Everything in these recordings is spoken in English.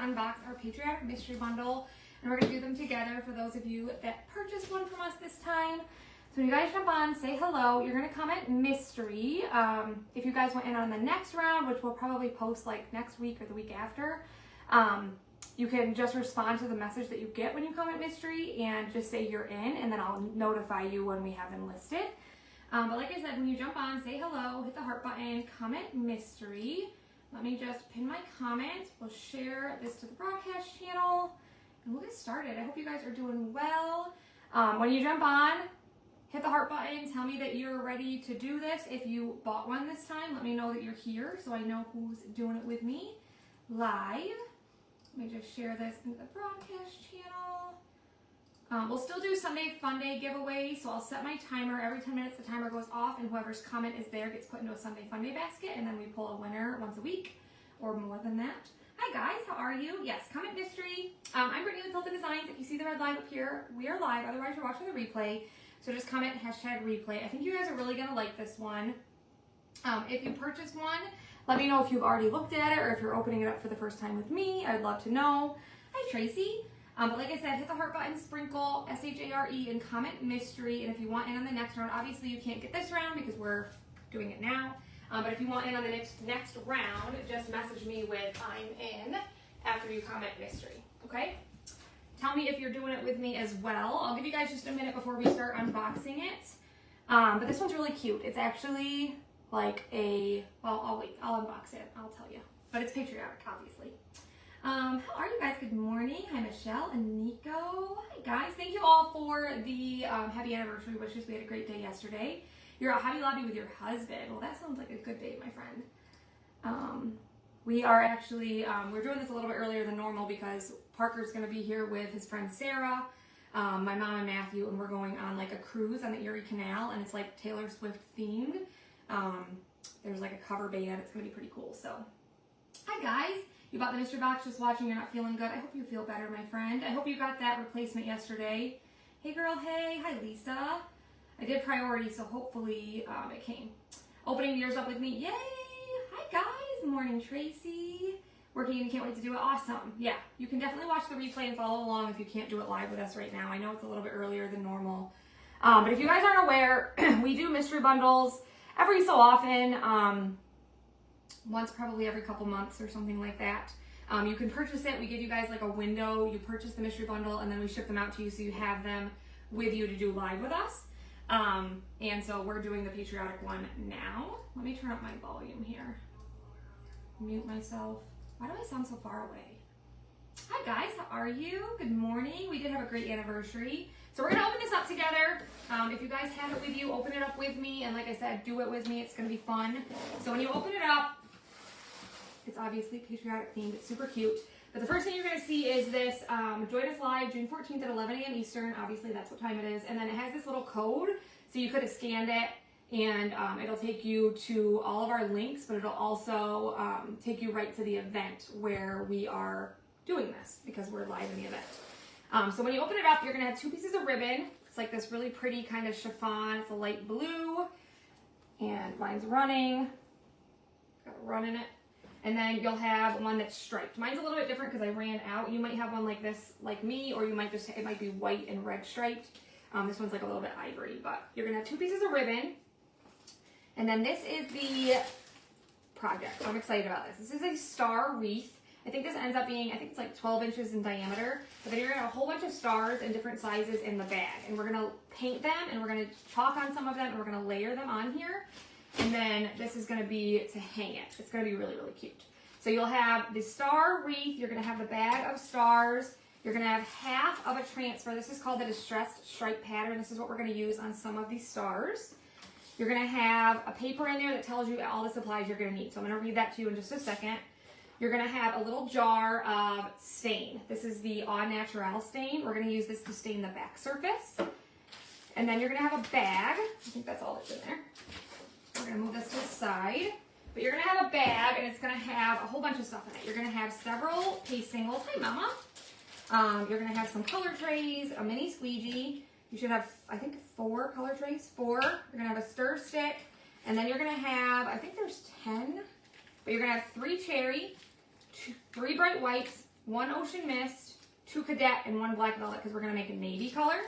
unbox our Patriotic Mystery Bundle, and we're going to do them together for those of you that purchased one from us this time. So when you guys jump on, say hello. You're going to comment mystery. If you guys went in on the next round, which we'll probably post like next week or the week after, you can just respond to the message that you get when you comment mystery and just say you're in, and then I'll notify you when we have them listed. But like I said, when you jump on, say hello, hit the heart button, comment mystery. Let me just pin my comment. We'll share this to the broadcast channel, and we'll get started. I hope you guys are doing well. When you jump on, hit the heart button. Tell me that you're ready to do this. If you bought one this time, let me know that you're here so I know who's doing it with me live. Let me just share this in the broadcast channel. We'll still do Sunday Fun Day giveaway, so I'll set my timer. Every 10 minutes the timer goes off, and whoever's comment is there gets put into a Sunday Fun Day basket, and then we pull a winner once a week or more than that. Hi guys, how are you? Yes, comment mystery. I'm Brittany with Hilton Designs. If you see the red live up here, we are live. Otherwise, you're watching the replay. So just comment #replay. I think you guys are really gonna like this one. If you purchased one, let me know if you've already looked at it or if you're opening it up for the first time with me. I'd love to know. Hi Tracy. But like I said, hit the heart button, sprinkle, SHARE, and comment mystery. And if you want in on the next round, obviously you can't get this round because we're doing it now. But if you want in on the next round, just message me with I'm in after you comment mystery, okay? Tell me if you're doing it with me as well. I'll give you guys just a minute before we start unboxing it. But this one's really cute. It's actually like I'll wait, I'll unbox it, I'll tell you. But it's patriotic, obviously. How are you guys? Good morning. Hi, Michelle and Nico. Hi, guys. Thank you all for the happy anniversary wishes. We had a great day yesterday. You're at Hobby Lobby with your husband. Well, that sounds like a good date, my friend. We are actually, we're doing this a little bit earlier than normal because Parker's going to be here with his friend Sarah, my mom and Matthew, and we're going on like a cruise on the Erie Canal, and it's like Taylor Swift themed. There's like a cover band. It's going to be pretty cool. So, hi, guys. You bought the mystery box, just watching, you're not feeling good. I hope you feel better, my friend. I hope you got that replacement yesterday. Hey girl, hey. Hi Lisa. I did priority, so hopefully it came. Opening yours up with me, yay. Hi guys, morning Tracy. Working and can't wait to do it, awesome. Yeah, you can definitely watch the replay and follow along if you can't do it live with us right now. I know it's a little bit earlier than normal. But if you guys aren't aware, we do mystery bundles every so often. Once probably every couple months or something like that. You can purchase it. We give you guys like a window. You purchase the mystery bundle and then we ship them out to you so you have them with you to do live with us. And so we're doing the patriotic one now. Let me turn up my volume here. Mute myself. Why do I sound so far away? Hi guys, how are you? Good morning. We did have a great anniversary. So we're gonna open this up together. If you guys have it with you, open it up with me. And like I said, do it with me. It's gonna be fun. So when you open it up, it's obviously patriotic themed. It's super cute. But the first thing you're going to see is this, join us live June 14th at 11 a.m. Eastern. Obviously, that's what time it is. And then it has this little code. So you could have scanned it, and it'll take you to all of our links, but it'll also take you right to the event where we are doing this because we're live in the event. So when you open it up, you're going to have 2 pieces of ribbon. It's like this really pretty kind of chiffon. It's a light blue, and mine's running. Got a run in it. And then you'll have one that's striped. Mine's a little bit different because I ran out. You might have one like this, like me, or you might just, it might be white and red striped. This one's like a little bit ivory, but you're gonna have 2 pieces of ribbon. And then this is the project. I'm excited about this. This is a star wreath. I think this ends up being, I think it's like 12 inches in diameter. But then you're gonna have a whole bunch of stars in different sizes in the bag. And we're gonna paint them, and we're gonna chalk on some of them, and we're gonna layer them on here. And then this is going to be to hang it. It's going to be really, really cute. So you'll have the star wreath. You're going to have the bag of stars. You're going to have half of a transfer. This is called the distressed stripe pattern. This is what we're going to use on some of these stars. You're going to have a paper in there that tells you all the supplies you're going to need. So I'm going to read that to you in just a second. You're going to have a little jar of stain. This is the Au Naturel stain. We're going to use this to stain the back surface. And then you're going to have a bag. I think that's all that's in there. We're going to move this to the side, but you're going to have a bag, and it's going to have a whole bunch of stuff in it. You're going to have several paste singles. Hi, Mama. You're going to have some color trays, a mini squeegee. You should have, I think, 4 color trays. 4. You're going to have a stir stick, and then you're going to have, I think there's 10, but you're going to have 3 cherry, 3 bright whites, 1 Ocean Mist, 2 Cadet, and 1 Black Velvet because we're going to make a navy color.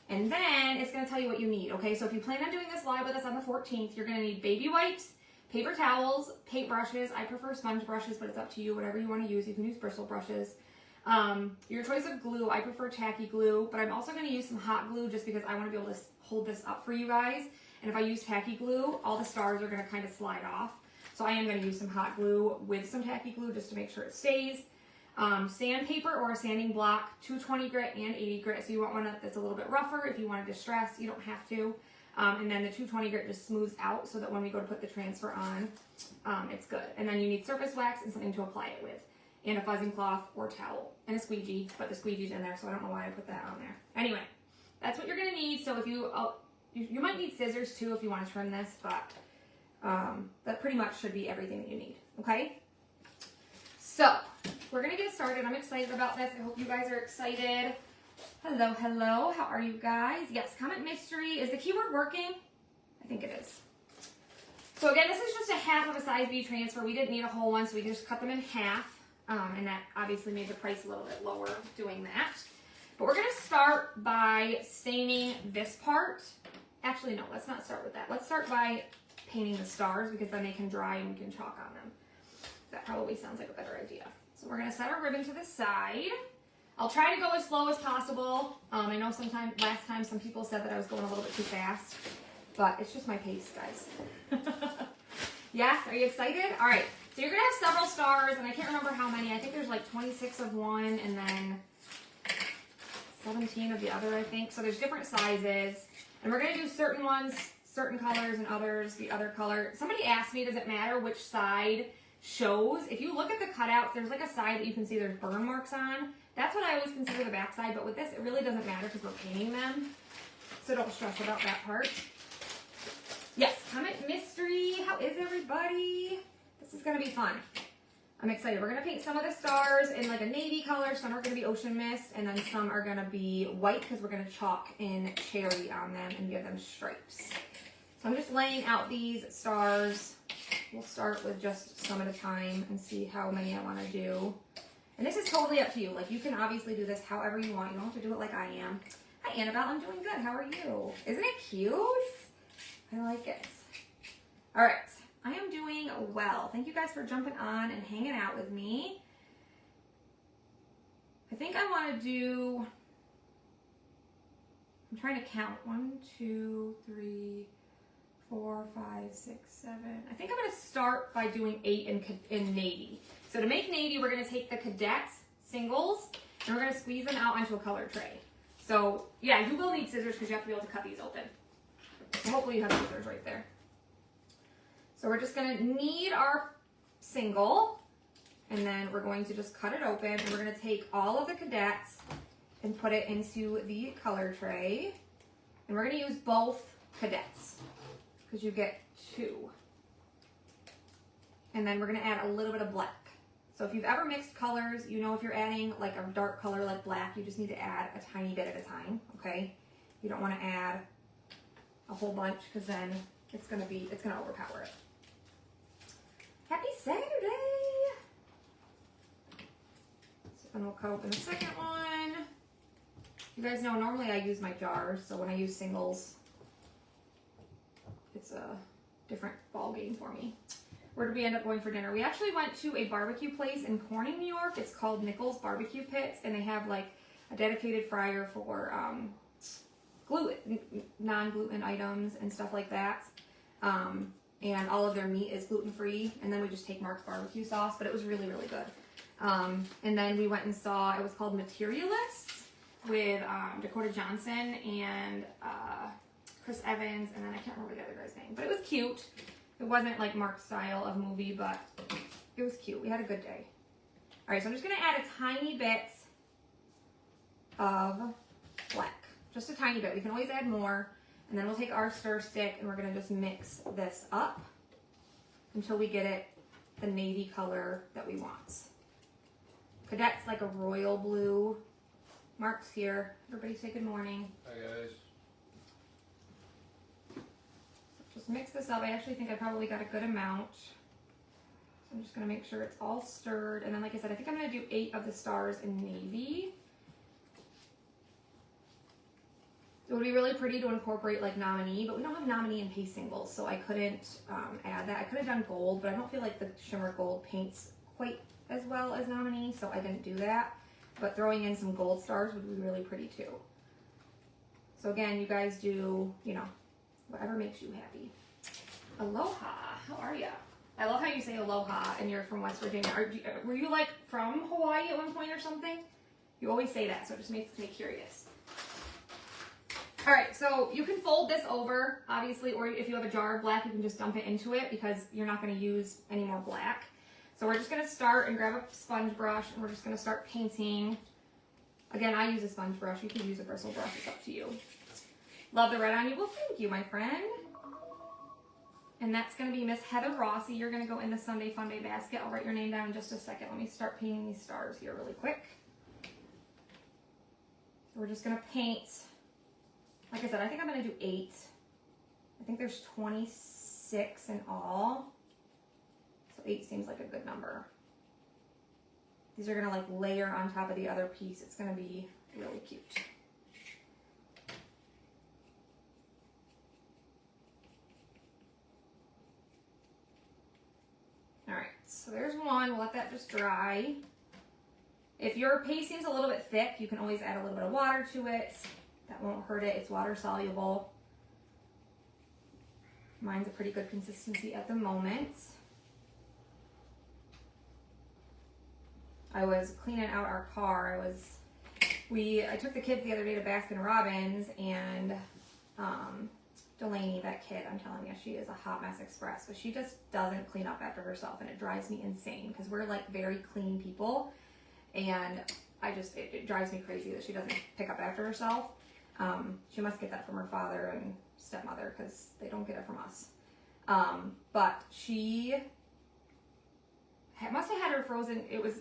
And then it's going to tell you what you need, okay? So if you plan on doing this live with us on the 14th, you're going to need baby wipes, paper towels, paint brushes. I prefer sponge brushes, but it's up to you. Whatever you want to use. You can use bristle brushes. Your choice of glue. I prefer tacky glue, but I'm also going to use some hot glue just because I want to be able to hold this up for you guys. And if I use tacky glue, all the stars are going to kind of slide off. So I am going to use some hot glue with some tacky glue just to make sure it stays. Sandpaper or a sanding block, 220 grit and 80 grit. So you want one that's a little bit rougher. If you want to distress, you don't have to. And then the 220 grit just smooths out so that when we go to put the transfer on, it's good. And then you need surface wax and something to apply it with. And a fuzzing cloth or towel. And a squeegee, but the squeegee's in there, so I don't know why I put that on there. Anyway, that's what you're going to need. So if you might need scissors too if you want to trim this, but that pretty much should be everything that you need, okay? So, we're going to get started. I'm excited about this. I hope you guys are excited. Hello, hello. How are you guys? Yes, comment mystery. Is the keyword working? I think it is. So again, this is just a half of a size B transfer. We didn't need a whole one, so we just cut them in half. And that obviously made the price a little bit lower doing that. But we're going to start by staining this part. Actually, no, let's not start with that. Let's start by painting the stars because then they can dry and we can chalk on them. That probably sounds like a better idea. So we're going to set our ribbon to the side. I'll try to go as slow as possible. I know last time some people said that I was going a little bit too fast, but it's just my pace, guys. Yes, are you excited? All right, so you're going to have several stars, and I can't remember how many. I think there's like 26 of one and then 17 of the other, I think. So there's different sizes, and we're going to do certain ones, certain colors, and others the other color. Somebody asked me, does it matter which side shows? If you look at the cutouts, there's like a side that you can see there's burn marks on. That's what I always consider the back side, but with this, it really doesn't matter because we're painting them. So don't stress about that part. Yes, comment mystery. How is everybody? This is going to be fun. I'm excited. We're going to paint some of the stars in like a navy color. Some are going to be ocean mist, and then some are going to be white because we're going to chalk in cherry on them and give them stripes. So I'm just laying out these stars. We'll start with just some at a time and see how many I want to do. And this is totally up to you. Like, you can obviously do this however you want. You don't have to do it like I am. Hi, Annabelle. I'm doing good. How are you? Isn't it cute? I like it. All right. I am doing well. Thank you guys for jumping on and hanging out with me. I think I want to do... I'm trying to count. 1, 2, 3... 4, 5, 6, 7. I think I'm going to start by doing 8 in navy. So to make navy, we're going to take the cadets singles and we're going to squeeze them out onto a color tray. So yeah, you will need scissors because you have to be able to cut these open. So hopefully you have scissors right there. So we're just going to knead our single and then we're going to just cut it open and we're going to take all of the cadets and put it into the color tray. And we're going to use both cadets, because you get 2. And then we're going to add a little bit of black. So if you've ever mixed colors, you know if you're adding like a dark color like black, you just need to add a tiny bit at a time, okay? You don't want to add a whole bunch because then it's going to overpower it. Happy Saturday! So then we'll cut open the second one. You guys know normally I use my jars, so when I use singles, it's a different ball game for me. Where did we end up going for dinner? We actually went to a barbecue place in Corning, New York. It's called Nichols Barbecue Pits, and they have like a dedicated fryer for non-gluten items and stuff like that. And all of their meat is gluten-free, and then we just take Mark's barbecue sauce, but it was really, really good. And then we went and saw, it was called Materialists with Dakota Johnson and Chris Evans, and then I can't remember the other guy's name, but it was cute. It wasn't like Mark's style of movie, but it was cute. We had a good day. All right, so I'm just going to add a tiny bit of black. Just a tiny bit. We can always add more. And then we'll take our stir stick and we're going to just mix this up until we get it the navy color that we want. Cadet's like a royal blue. Mark's here. Everybody say good morning. Hi, guys. Just mix this up. I actually think I probably got a good amount. So I'm just gonna make sure it's all stirred. And then like I said, I think I'm gonna do 8 of the stars in navy. It would be really pretty to incorporate like nominee, but we don't have nominee in paste singles, so I couldn't add that. I could have done gold, but I don't feel like the shimmer gold paints quite as well as nominee, so I didn't do that. But throwing in some gold stars would be really pretty too. So again, you guys do, you know, whatever makes you happy. Aloha, how are ya? I love how you say aloha and you're from West Virginia. Were you like from Hawaii at one point or something? You always say that, so it just makes me curious. All right, so you can fold this over, obviously, or if you have a jar of black, you can just dump it into it because you're not gonna use any more black. So we're just gonna start and grab a sponge brush and we're just gonna start painting. Again, I use a sponge brush. You can use a bristle brush, it's up to you. Love the red on you. Well, thank you, my friend. And that's gonna be Miss Heather Rossi. You're gonna go in the Sunday Fun Day basket. I'll write your name down in just a second. Let me start painting these stars here really quick. So we're just gonna paint. Like I said, I think I'm going to do 8. I think there's 26 in all. So 8 seems like a good number. These are going to like layer on top of the other piece. It's going to be really cute. All right, so there's one. We'll let that just dry. If your paste seems a little bit thick, you can always add a little bit of water to it. That won't hurt it. It's water soluble. Mine's a pretty good consistency at the moment. I was cleaning out our car. I took the kids the other day to Baskin Robbins, and Delaney, that kid, I'm telling you, she is a hot mess express, but she just doesn't clean up after herself, and it drives me insane because we're like very clean people, and it drives me crazy that she doesn't pick up after herself. She must get that from her father and stepmother because they don't get it from us. But she must have had her frozen. It was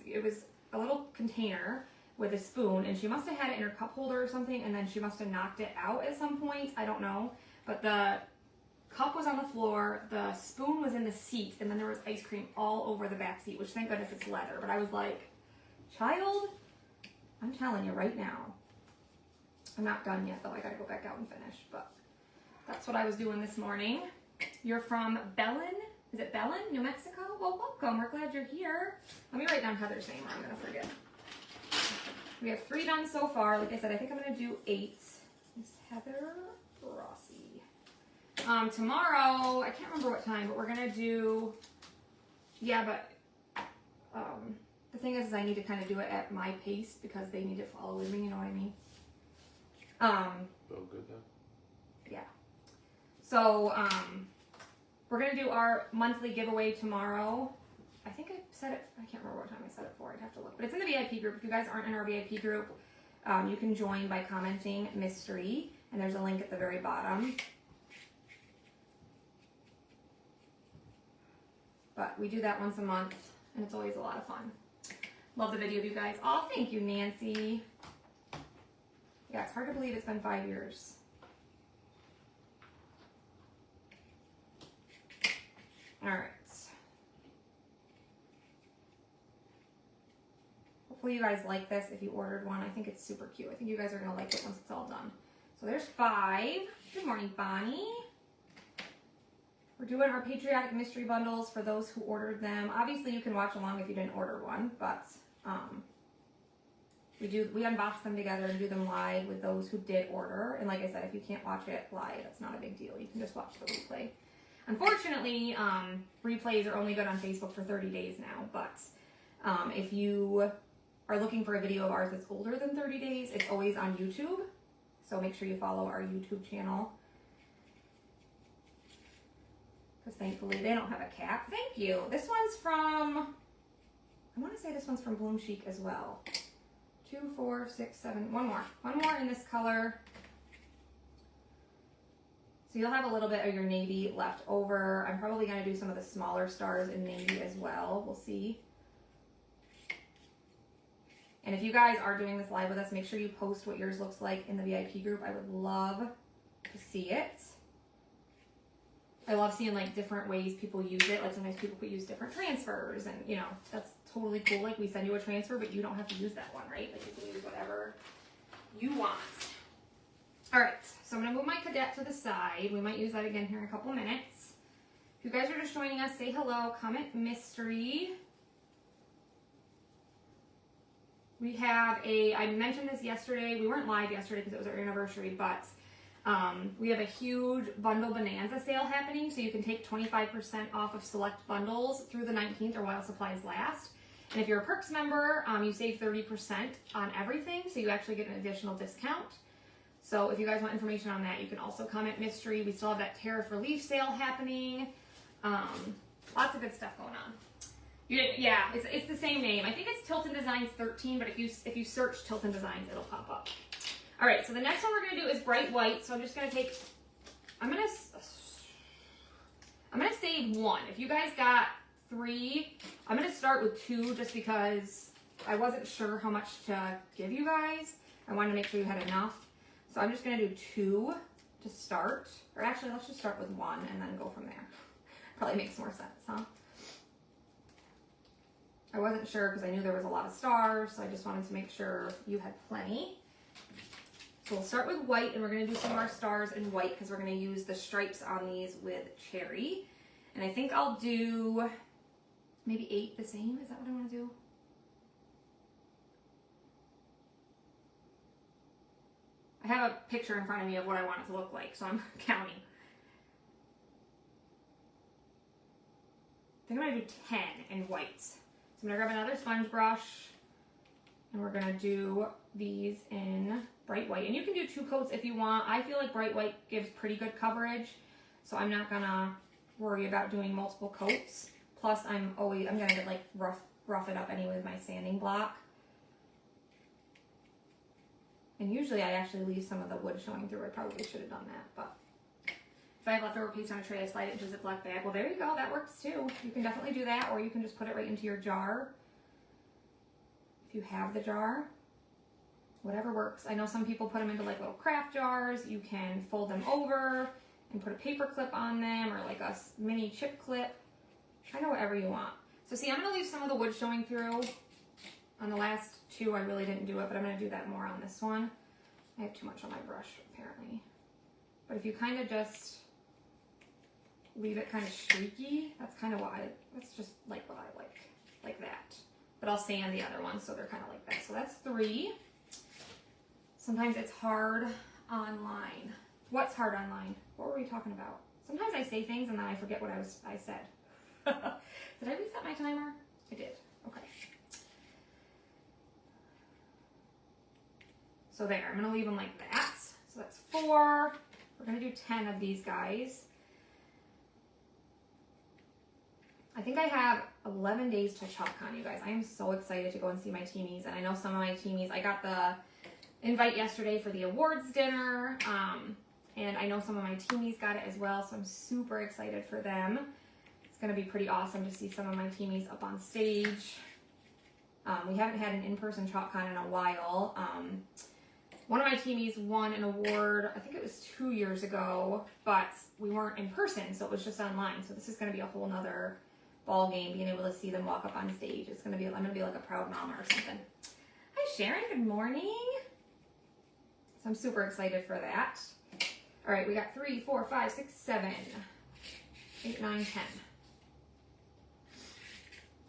a little container with a spoon, and she must have had it in her cup holder or something, and then she must have knocked it out at some point. I don't know. But the cup was on the floor, the spoon was in the seat, and then there was ice cream all over the back seat, which thank goodness it's leather. But I was like, child, I'm telling you right now. I'm not done yet, though. I gotta go back out and finish, but that's what I was doing this morning. You're from Belen? Is it Belen, New Mexico? Well, welcome. We're glad you're here. Let me write down Heather's name or I'm gonna forget. We have 3 done so far. Like I said, I think I'm gonna do 8. Miss Heather Rossi. Tomorrow, I can't remember what time, but we're gonna do, yeah, but the thing is I need to kind of do it at my pace because they need to follow with me, you know what I mean? Feel good then? Yeah. So, we're going to do our monthly giveaway tomorrow. I think I said it, I can't remember what time I said it for. I'd have to look. But it's in the VIP group. If you guys aren't in our VIP group, you can join by commenting mystery. And there's a link at the very bottom. But we do that once a month, and it's always a lot of fun. Love the video of you guys. Oh, thank you, Nancy. Yeah, it's hard to believe it's been 5 years. All right. Hopefully you guys like this if you ordered one. I think it's super cute. I think you guys are going to like it once it's all done. So there's 5. Good morning, Bonnie. We're doing our Patriotic Mystery Bundles for those who ordered them. Obviously, you can watch along if you didn't order one, but we unbox them together and do them live with those who did order. And like I said, if you can't watch it live, it's not a big deal. You can just watch the replay. Unfortunately, replays are only good on Facebook for 30 days now, but if you are looking for a video of ours that's older than 30 days, it's always on YouTube. So make sure you follow our YouTube channel. Because thankfully they don't have a cap. Thank you. This one's from, I want to say this one's from Bloom Chic as well. 2, 4, 6, 7, one more. One more in this color. So you'll have a little bit of your navy left over. I'm probably going to do some of the smaller stars in navy as well. We'll see. And if you guys are doing this live with us, make sure you post what yours looks like in the VIP group. I would love to see it. I love seeing like different ways people use it. Like sometimes people could use different transfers, and you know, that's totally cool. Like we send you a transfer, but you don't have to use that one, right? Like you can use whatever you want. All right, so I'm gonna move my cadet to the side. We might use that again here in a couple minutes. If you guys are just joining us, say hello, comment mystery. We have I mentioned this yesterday. We weren't live yesterday because it was our anniversary, but we have a huge bundle bonanza sale happening, so you can take 25% off of select bundles through the 19th or while supplies last. And if you're a Perks member, you save 30% on everything, so you actually get an additional discount. So if you guys want information on that, you can also comment mystery. We still have that tariff relief sale happening. Lots of good stuff going on. Yeah, it's the same name. I think it's Tilton Designs 13, but if you search Tilton Designs, it'll pop up. All right, so the next one we're gonna do is bright white. So I'm just gonna take, I'm gonna save one. If you guys got 3, I'm gonna start with 2 just because I wasn't sure how much to give you guys. I wanted to make sure you had enough. So I'm just gonna do 2 to start. Or actually, let's just start with 1 and then go from there. Probably makes more sense, huh? I wasn't sure because I knew there was a lot of stars, so I just wanted to make sure you had plenty. So we'll start with white, and we're going to do some of our stars in white because we're going to use the stripes on these with cherry. And I think I'll do maybe 8 the same. Is that what I want to do? I have a picture in front of me of what I want it to look like, so I'm counting. I think I'm going to do 10 in white. So I'm going to grab another sponge brush, and we're going to do these in bright white. And you can do 2 coats if you want. I feel like bright white gives pretty good coverage, so I'm not going to worry about doing multiple coats. Plus, I'm going to like rough it up anyway with my sanding block. And usually I actually leave some of the wood showing through. I probably should have done that, but if I have leftover paste on a tray, I slide it into a Ziploc bag. Well, there you go. That works too. You can definitely do that, or you can just put it right into your jar. If you have the jar, whatever works. I know some people put them into like little craft jars. You can fold them over and put a paper clip on them, or like a mini chip clip. Kind of whatever you want. So see, I'm going to leave some of the wood showing through. On the last 2, I really didn't do it, but I'm going to do that more on this one. I have too much on my brush, apparently. But if you kind of just leave it kind of streaky, that's kind of that's just like what I like that. But I'll sand the other ones so they're kind of like that. So that's 3. Sometimes it's hard online. What's hard online? What were we talking about? Sometimes I say things and then I forget what I said. Did I reset my timer? I did. Okay. So there, I'm going to leave them like that. So that's 4. We're going to do 10 of these guys. I think I have 11 days to ChalkCon, you guys. I am so excited to go and see my teamies. And I know some of my teamies, I got the invite yesterday for the awards dinner. And I know some of my teamies got it as well. So I'm super excited for them. It's going to be pretty awesome to see some of my teamies up on stage. We haven't had an in-person ChalkCon in a while. One of my teamies won an award, I think it was 2 years ago, but we weren't in person, so it was just online. So this is going to be a whole nother ball game, being able to see them walk up on stage. It's going to be, I'm going to be like a proud mama or something. Hi Sharon, good morning. So I'm super excited for that. All right, we got 3, 4, 5, 6, 7, 8, 9, 10.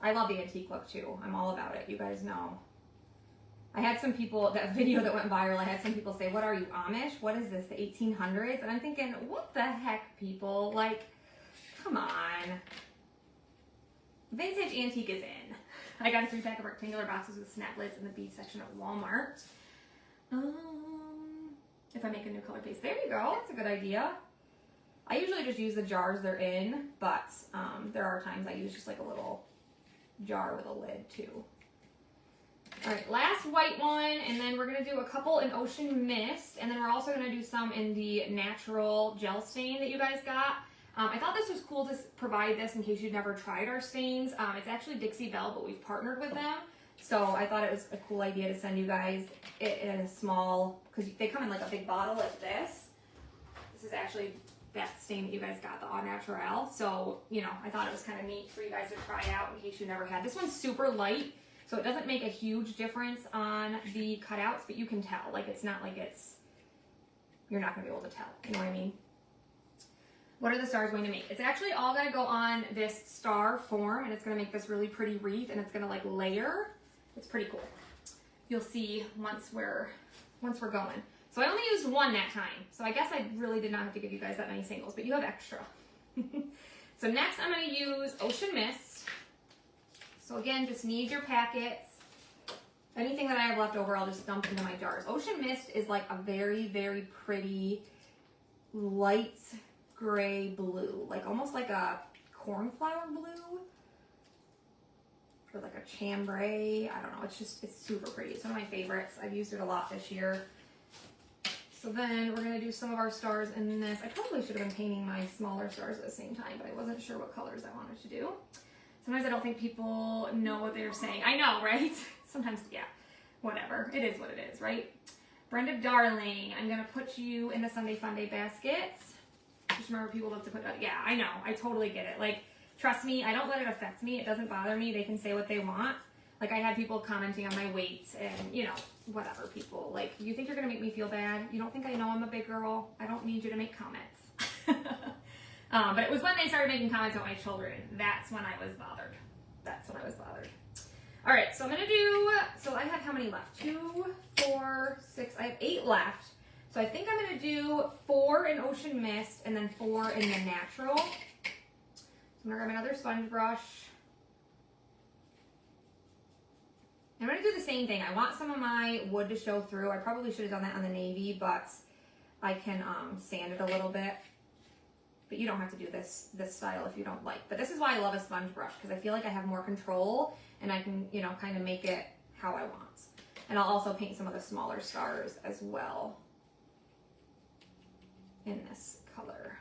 I love the antique look too. I'm all about it. You guys know. I had some people, that video that went viral, I had some people say, what are you, Amish? What is this, the 1800s? And I'm thinking, what the heck, people? Like, come on. Vintage antique is in. I got a 3-pack of rectangular boxes with snap lids in the bead section at Walmart. If I make a new color paste. There you go. That's a good idea. I usually just use the jars they're in, but there are times I use just like a little jar with a lid too. All right, last white one, and then we're gonna do a couple in Ocean Mist, and then we're also gonna do some in the natural gel stain that you guys got. I thought this was cool to provide this in case you'd never tried our stains. It's actually Dixie Belle, but we've partnered with them. So I thought it was a cool idea to send you guys it in a small, because they come in like a big bottle like this. This is actually that stain that you guys got, the Au Naturel. So, you know, I thought it was kind of neat for you guys to try out in case you never had. This one's super light, so it doesn't make a huge difference on the cutouts, but you can tell. Like, it's not like it's, you're not going to be able to tell. You know what I mean? What are the stars going to make? It's actually all going to go on this star form, and it's going to make this really pretty wreath, and it's going to like layer. It's pretty cool. You'll see once we're going. So I only used one that time, so I guess I really did not have to give you guys that many singles, but you have extra. So next I'm going to use Ocean Mist. So again, just need your packets. Anything that I have left over, I'll just dump into my jars. Ocean Mist is like a very, very pretty light gray blue, like almost like a cornflower blue or like a chambray. I don't know. It's super pretty. It's one of my favorites. I've used it a lot this year. So then we're going to do some of our stars in this. I probably should have been painting my smaller stars at the same time, but I wasn't sure what colors I wanted to do. Sometimes I don't think people know what they're saying. I know, right? Sometimes, yeah, whatever. It is what it is, right? Brenda Darling, I'm going to put you in the Sunday Fun Day baskets. Just remember, people love to put that. Yeah, I know. I totally get it. Like, trust me, I don't let it affect me. It doesn't bother me. They can say what they want. Like, I had people commenting on my weight and, you know, whatever, people. Like, you think you're going to make me feel bad? You don't think I know I'm a big girl? I don't need you to make comments. But it was when they started making comments about my children. That's when I was bothered. That's when I was bothered. All right, so I'm going to do, so I have how many left? 2, 4, 6, I have 8 left. So I think I'm going to do 4 in Ocean Mist and then 4 in the Natural. So I'm going to grab another sponge brush. I'm going to do the same thing. I want some of my wood to show through. I probably should have done that on the navy, but I can sand it a little bit. But you don't have to do this style if you don't like. But this is why I love a sponge brush, because I feel like I have more control and I can, you know, kind of make it how I want. And I'll also paint some of the smaller stars as well in this color.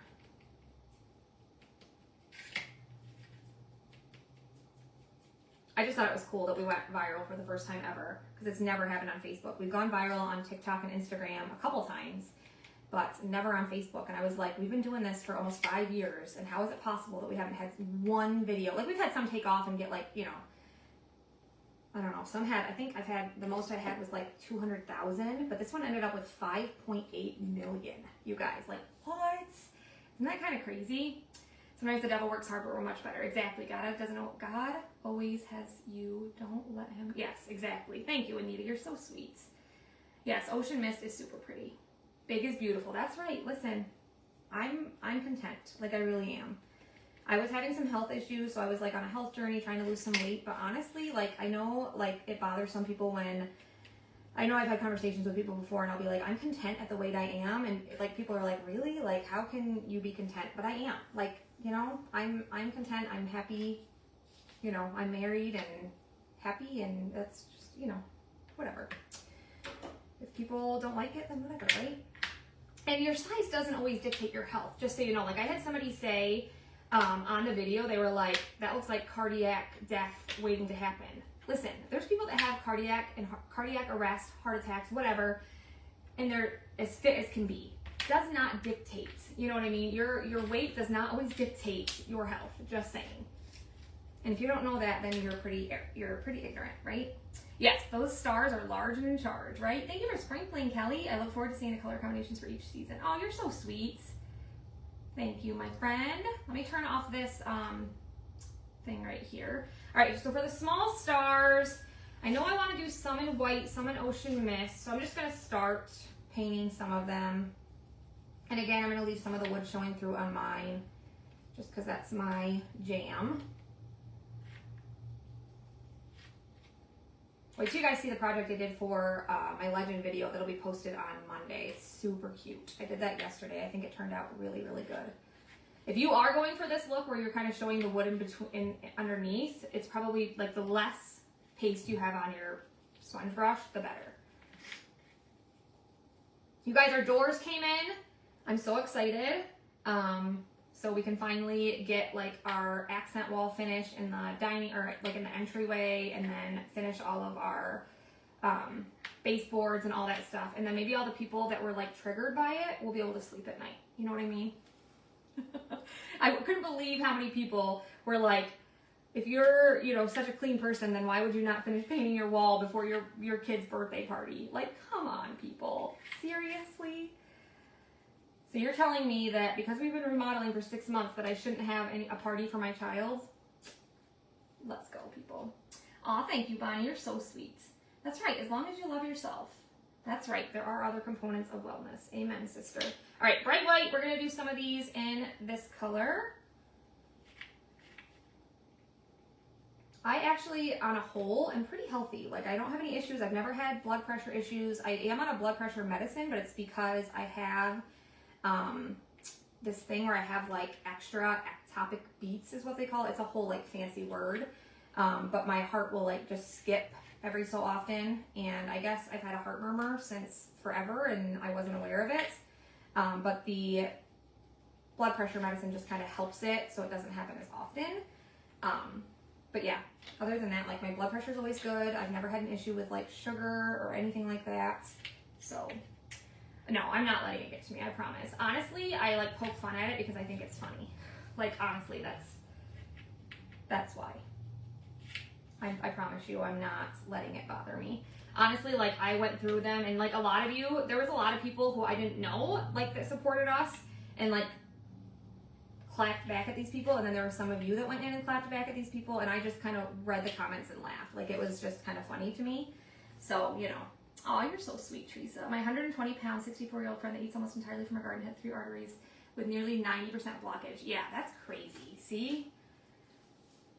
I just thought it was cool that we went viral for the first time ever, because it's never happened on Facebook. We've gone viral on TikTok and Instagram a couple times, but never on Facebook. And I was like, we've been doing this for almost 5 years, and how is it possible that we haven't had one video? Like, we've had some take off and get like, you know, I don't know, some had, I think I've had, the most I had was like 200,000, but this one ended up with 5.8 million, you guys. Like, what? Isn't that kind of crazy? Sometimes the devil works hard, but we're much better. Exactly. God doesn't know. God always has you. Don't let him. Yes, exactly. Thank you, Anita. You're so sweet. Yes, Ocean Mist is super pretty. Big is beautiful. That's right. Listen, I'm content. Like, I really am. I was having some health issues, so I was like on a health journey trying to lose some weight. But honestly, like, I know like it bothers some people when, I know I've had conversations with people before and I'll be like, I'm content at the weight I am. And like, people are like, really? Like, how can you be content? But I am. Like, you know, I'm content. I'm happy. You know, I'm married and happy, and that's just, you know, whatever. If people don't like it, then whatever, right? And your size doesn't always dictate your health. Just so you know, like, I had somebody say on the video, they were like, that looks like cardiac death waiting to happen. Listen, there's people that have cardiac arrest, heart attacks, whatever, and they're as fit as can be. Does not dictate, you know what I mean? Your weight does not always dictate your health, just saying. And if you don't know that, then you're pretty ignorant, right? Yes, those stars are large and in charge, right? Thank you for sprinkling, Kelly. I look forward to seeing the color combinations for each season. Oh, you're so sweet. Thank you, my friend. Let me turn off this thing right here. All right, so for the small stars, I know I want to do some in white, some in Ocean Mist, so I'm just going to start painting some of them. And again, I'm going to leave some of the wood showing through on mine, just because that's my jam. Wait till you guys see the project I did for my legend video that'll be posted on Monday. It's super cute. I did that yesterday. I think it turned out really, really good. If you are going for this look where you're kind of showing the wood in between, underneath, it's probably like the less paste you have on your sponge brush, the better. You guys, our doors came in. I'm so excited. So we can finally get like our accent wall finish in the dining, or like in the entryway, and then finish all of our baseboards and all that stuff. And then maybe all the people that were like triggered by it will be able to sleep at night. You know what I mean? I couldn't believe how many people were like, if you're, you know, such a clean person, then why would you not finish painting your wall before your kid's birthday party? Like, come on, people. Seriously? So you're telling me that because we've been remodeling for 6 months that I shouldn't have a party for my child? Let's go, people. Aw, thank you, Bonnie. You're so sweet. That's right. As long as you love yourself. That's right. There are other components of wellness. Amen, sister. All right, bright white. We're going to do some of these in this color. I actually, on a whole, am pretty healthy. Like, I don't have any issues. I've never had blood pressure issues. I am on a blood pressure medicine, but it's because I have this thing where I have, like, extra ectopic beats is what they call it. It's a whole, like, fancy word. But my heart will, like, just skip every so often. And I guess I've had a heart murmur since forever, and I wasn't aware of it. But the blood pressure medicine just kind of helps it so it doesn't happen as often. But yeah, other than that, like, my blood pressure is always good. I've never had an issue with, like, sugar or anything like that. So, no, I'm not letting it get to me, I promise. Honestly, I, like, poke fun at it because I think it's funny. Like, honestly, that's why. I promise you, I'm not letting it bother me. Honestly, like, I went through them, and, like, a lot of you, there was a lot of people who I didn't know, like, that supported us, and, like, clapped back at these people, and then there were some of you that went in and clapped back at these people, and I just kind of read the comments and laughed. Like, it was just kind of funny to me. So, you know. Oh, you're so sweet, Teresa. My 120-pound, 64-year-old friend that eats almost entirely from her garden had 3 arteries with nearly 90% blockage. Yeah, that's crazy. See?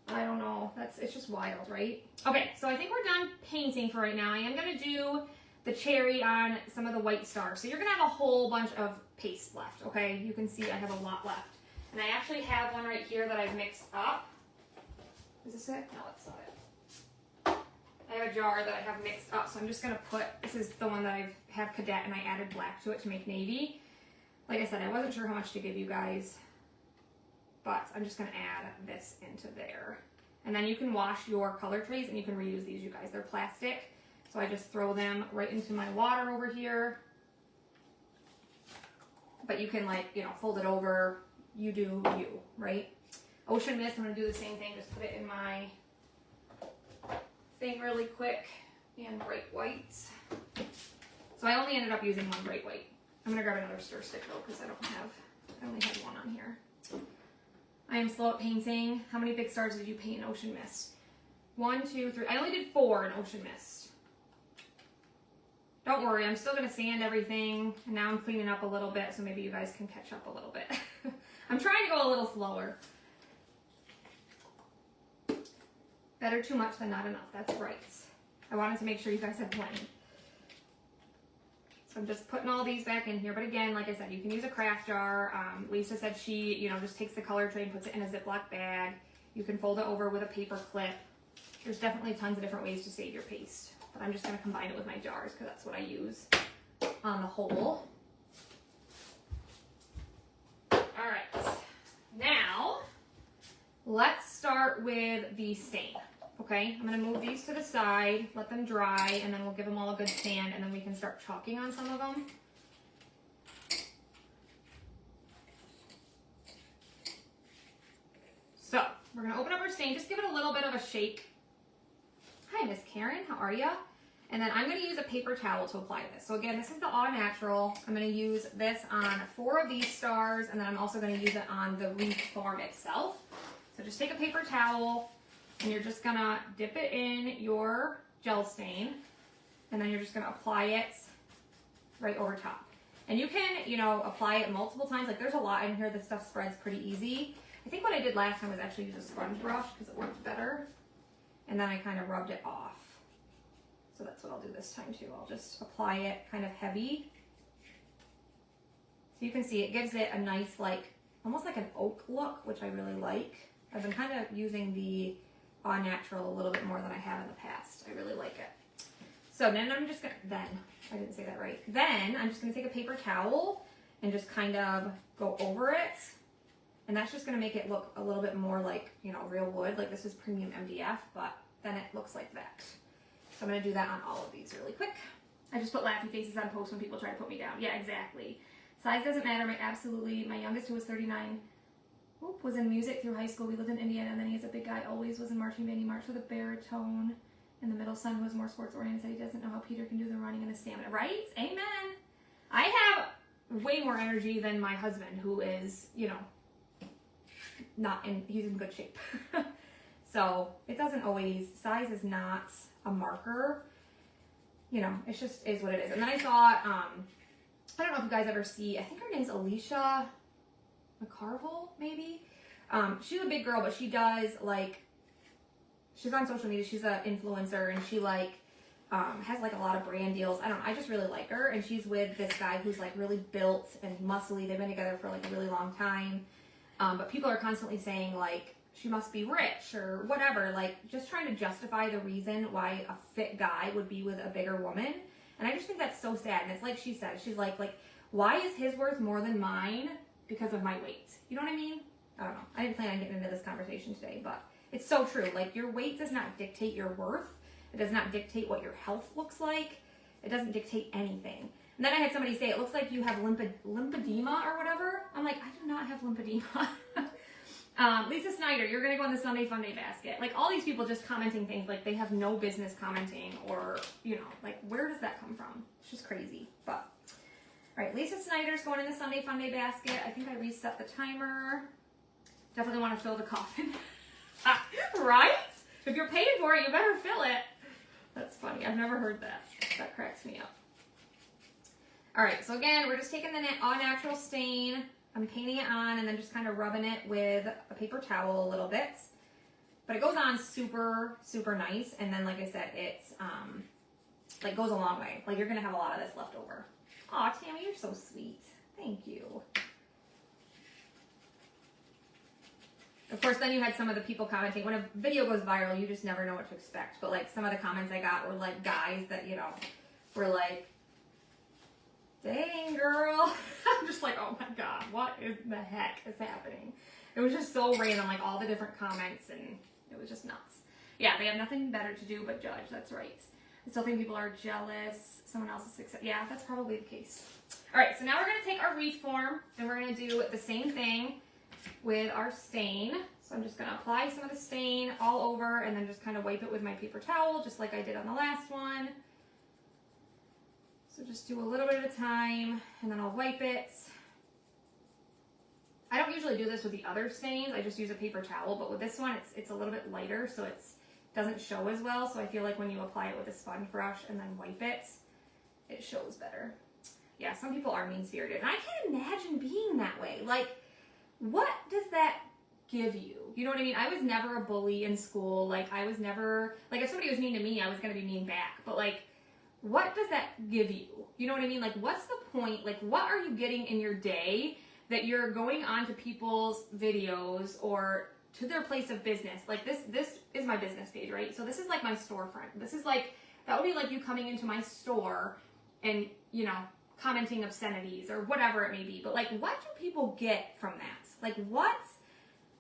I don't know. It's just wild, right? Okay, so I think we're done painting for right now. I am going to do the cherry on some of the white stars. So you're going to have a whole bunch of paste left, okay? You can see I have a lot left. And I actually have one right here that I've mixed up. Is this it? No, that's not it. I have a jar that I have mixed up, so I'm just going to put, this is the one that I have cadet, and I added black to it to make navy. Like I said, I wasn't sure how much to give you guys, but I'm just going to add this into there. And then you can wash your color trays, and you can reuse these, you guys. They're plastic, so I just throw them right into my water over here. But you can, like, you know, fold it over. You do you, right? Ocean Mist, I'm going to do the same thing. Just put it in my thing really quick. And bright whites. So I only ended up using one bright white. I'm going to grab another stir stick, though, because I only had one on here. I am slow at painting. How many big stars did you paint in Ocean Mist? 1, 2, 3. I only did 4 in Ocean Mist. Don't worry, I'm still going to sand everything. And now I'm cleaning up a little bit, so maybe you guys can catch up a little bit. I'm trying to go a little slower. Better too much than not enough. That's right. I wanted to make sure you guys had plenty. So I'm just putting all these back in here. But again, like I said, you can use a craft jar. Lisa said she, you know, just takes the color tray and puts it in a Ziploc bag. You can fold it over with a paper clip. There's definitely tons of different ways to save your paste. But I'm just going to combine it with my jars because that's what I use on the whole. All right. Now, let's start with the stain. Okay, I'm going to move these to the side, let them dry, and then we'll give them all a good sand, and then we can start chalking on some of them. So, we're going to open up our stain. Just give it a little bit of a shake. Hi, Miss Karen. How are ya? And then I'm going to use a paper towel to apply this. So again, this is the All Natural. I'm going to use this on 4 of these stars, and then I'm also going to use it on the wreath form itself. So just take a paper towel, and you're just going to dip it in your gel stain, and then you're just going to apply it right over top. And you can, you know, apply it multiple times. Like, there's a lot in here. This stuff spreads pretty easy. I think what I did last time was actually use a sponge brush because it worked better. And then I kind of rubbed it off. So that's what I'll do this time too. I'll just apply it kind of heavy. So you can see it gives it a nice, like, almost like an oak look, which I really like. I've been kind of using the All Natural a little bit more than I have in the past. I really like it. So then I'm just gonna, I didn't say that right. Then I'm just gonna take a paper towel and just kind of go over it. And that's just gonna make it look a little bit more like, you know, real wood. Like, this is premium MDF, but then it looks like that. So I'm gonna do that on all of these really quick. I just put laughy faces on posts when people try to put me down. Yeah, exactly. Size doesn't matter. My youngest, who was 39, was in music through high school. We lived in Indiana, and then he has a big guy, always was in marching band. He marched with a baritone. And the middle son, who was more sports oriented, said he doesn't know how Peter can do the running and the stamina. Right? Amen. I have way more energy than my husband, who is, he's in good shape. So it doesn't always, size is not a marker. It just is what it is. And then I saw, I don't know if you guys ever see, I think her name's Alicia McCarville, maybe. She's a big girl, but she does she's on social media. She's an influencer, and she has a lot of brand deals. I just really like her. And she's with this guy who's really built and muscly. They've been together for a really long time. But people are constantly saying she must be rich or whatever, just trying to justify the reason why a fit guy would be with a bigger woman. And I just think that's so sad. And it's like she said, she's like, why is his worth more than mine because of my weight? You know what I mean? I don't know. I didn't plan on getting into this conversation today, but it's so true. Your weight does not dictate your worth. It does not dictate what your health looks like. It doesn't dictate anything. And then I had somebody say, it looks like you have lymphedema or whatever. I'm like, I do not have lymphedema. Lisa Snyder, you're going to go in the Sunday Fun Day basket. All these people just commenting things they have no business commenting, or, where does that come from? It's just crazy. But, all right, Lisa Snyder's going in the Sunday Fun Day basket. I think I reset the timer. Definitely want to fill the coffin. Right? If you're paying for it, you better fill it. That's funny. I've never heard that. That cracks me up. All right, so again, we're just taking the all natural stain. I'm painting it on and then just kind of rubbing it with a paper towel a little bit. But it goes on super, super nice. And then, like I said, it's goes a long way. You're going to have a lot of this left over. Aw, Tammy, you're so sweet. Thank you. Of course, then you had some of the people commenting. When a video goes viral, you just never know what to expect. But some of the comments I got were guys that, were like, dang, girl. I'm just like, oh my God, what is the heck is happening? It was just so random, all the different comments, and it was just nuts. Yeah, they have nothing better to do but judge. That's right. I still think people are jealous. Someone else's success. Yeah, that's probably the case. All right, so now we're going to take our wreath form, and we're going to do the same thing with our stain. So I'm just going to apply some of the stain all over, and then just kind of wipe it with my paper towel, just like I did on the last one. So just do a little bit at a time, and then I'll wipe it. I don't usually do this with the other stains. I just use a paper towel, but with this one, it's a little bit lighter, so it doesn't show as well. So I feel like when you apply it with a sponge brush and then wipe it, it shows better. Yeah, some people are mean-spirited, and I can't imagine being that way. What does that give you? You know what I mean? I was never a bully in school. I was never, if somebody was mean to me, I was going to be mean back. But, what does that give you? You know what I mean? What's the point? What are you getting in your day that you're going onto people's videos or to their place of business? This is my business page, right? So this is my storefront. This is that would be you coming into my store and, commenting obscenities or whatever it may be. But what do people get from that?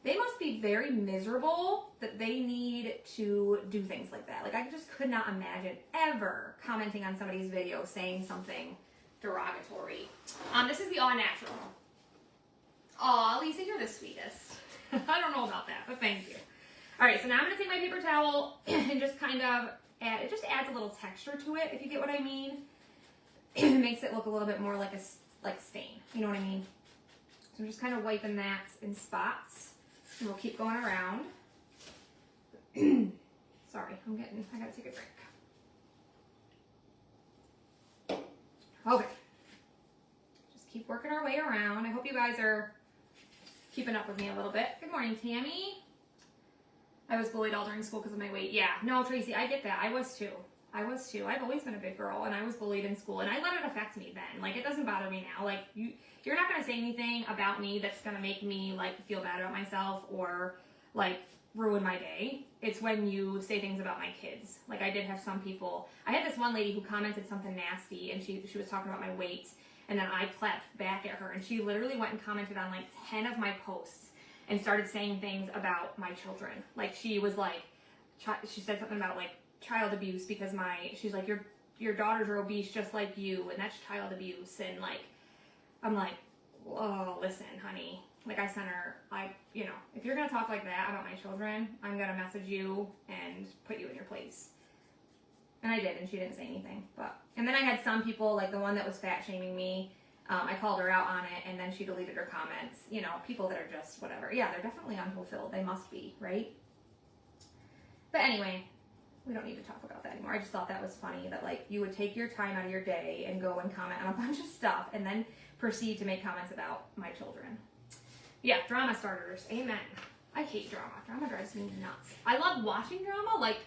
They must be very miserable that they need to do things like that. I just could not imagine ever commenting on somebody's video saying something derogatory. This is the all natural. Aw, Lisa, you're the sweetest. I don't know about that, but thank you. All right, so now I'm gonna take my paper towel and just kind of add, it just adds a little texture to it, if you get what I mean. It makes it look a little bit more like stain, you know what I mean? So I'm just kind of wiping that in spots. And we'll keep going around. Sorry, I gotta take a drink. Okay. Just keep working our way around. I hope you guys are keeping up with me a little bit. Good morning, Tammy. I was bullied all during school because of my weight. Yeah, no, Tracy, I get that. I was too. I've always been a big girl, and I was bullied in school, and I let it affect me then. It doesn't bother me now. You're not going to say anything about me that's going to make me, feel bad about myself or, ruin my day. It's when you say things about my kids. I did have some people. I had this one lady who commented something nasty, and she was talking about my weight, and then I clapped back at her, and she literally went and commented on, 10 of my posts and started saying things about my children. She was, she said something about, child abuse because she's like, your daughters are obese just like you, and that's child abuse, and I'm like, oh, listen, honey. Like I sent her, you know, if you're going to talk like that about my children, I'm going to message you and put you in your place. And I did, and she didn't say anything. And then I had some people, like the one that was fat shaming me, I called her out on it, and then she deleted her comments. You know, people that are just whatever. Yeah, they're definitely unfulfilled. They must be, right? But anyway, we don't need to talk about that anymore. I just thought that was funny that, like, you would take your time out of your day and go and comment on a bunch of stuff and then proceed to make comments about my children. Yeah, drama starters. Amen. I hate drama. Drama drives me nuts. I love watching drama, like,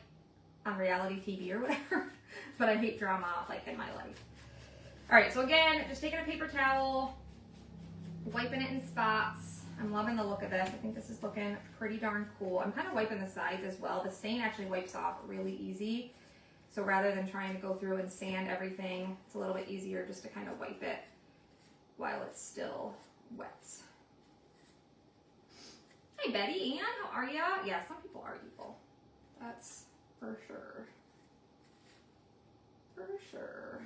on reality TV or whatever, but I hate drama, like, in my life. All right, so again, just taking a paper towel, wiping it in spots. I'm loving the look of this. I think this is looking pretty darn cool. I'm kind of wiping the sides as well. The stain actually wipes off really easy. So rather than trying to go through and sand everything, it's a little bit easier just to kind of wipe it while it's still wet. Hey Betty, Ann, how are ya? Yeah, some people are evil. That's for sure. For sure.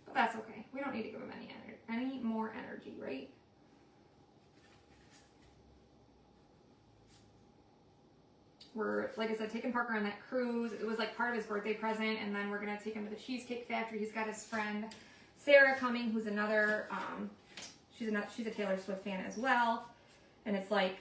But that's okay. We don't need to give them any more energy, right? We're, like I said, taking Parker on that cruise. It was like part of his birthday present, and then we're gonna take him to the Cheesecake Factory. He's got his friend Sarah coming, who's another, she's a Taylor Swift fan as well. And it's like,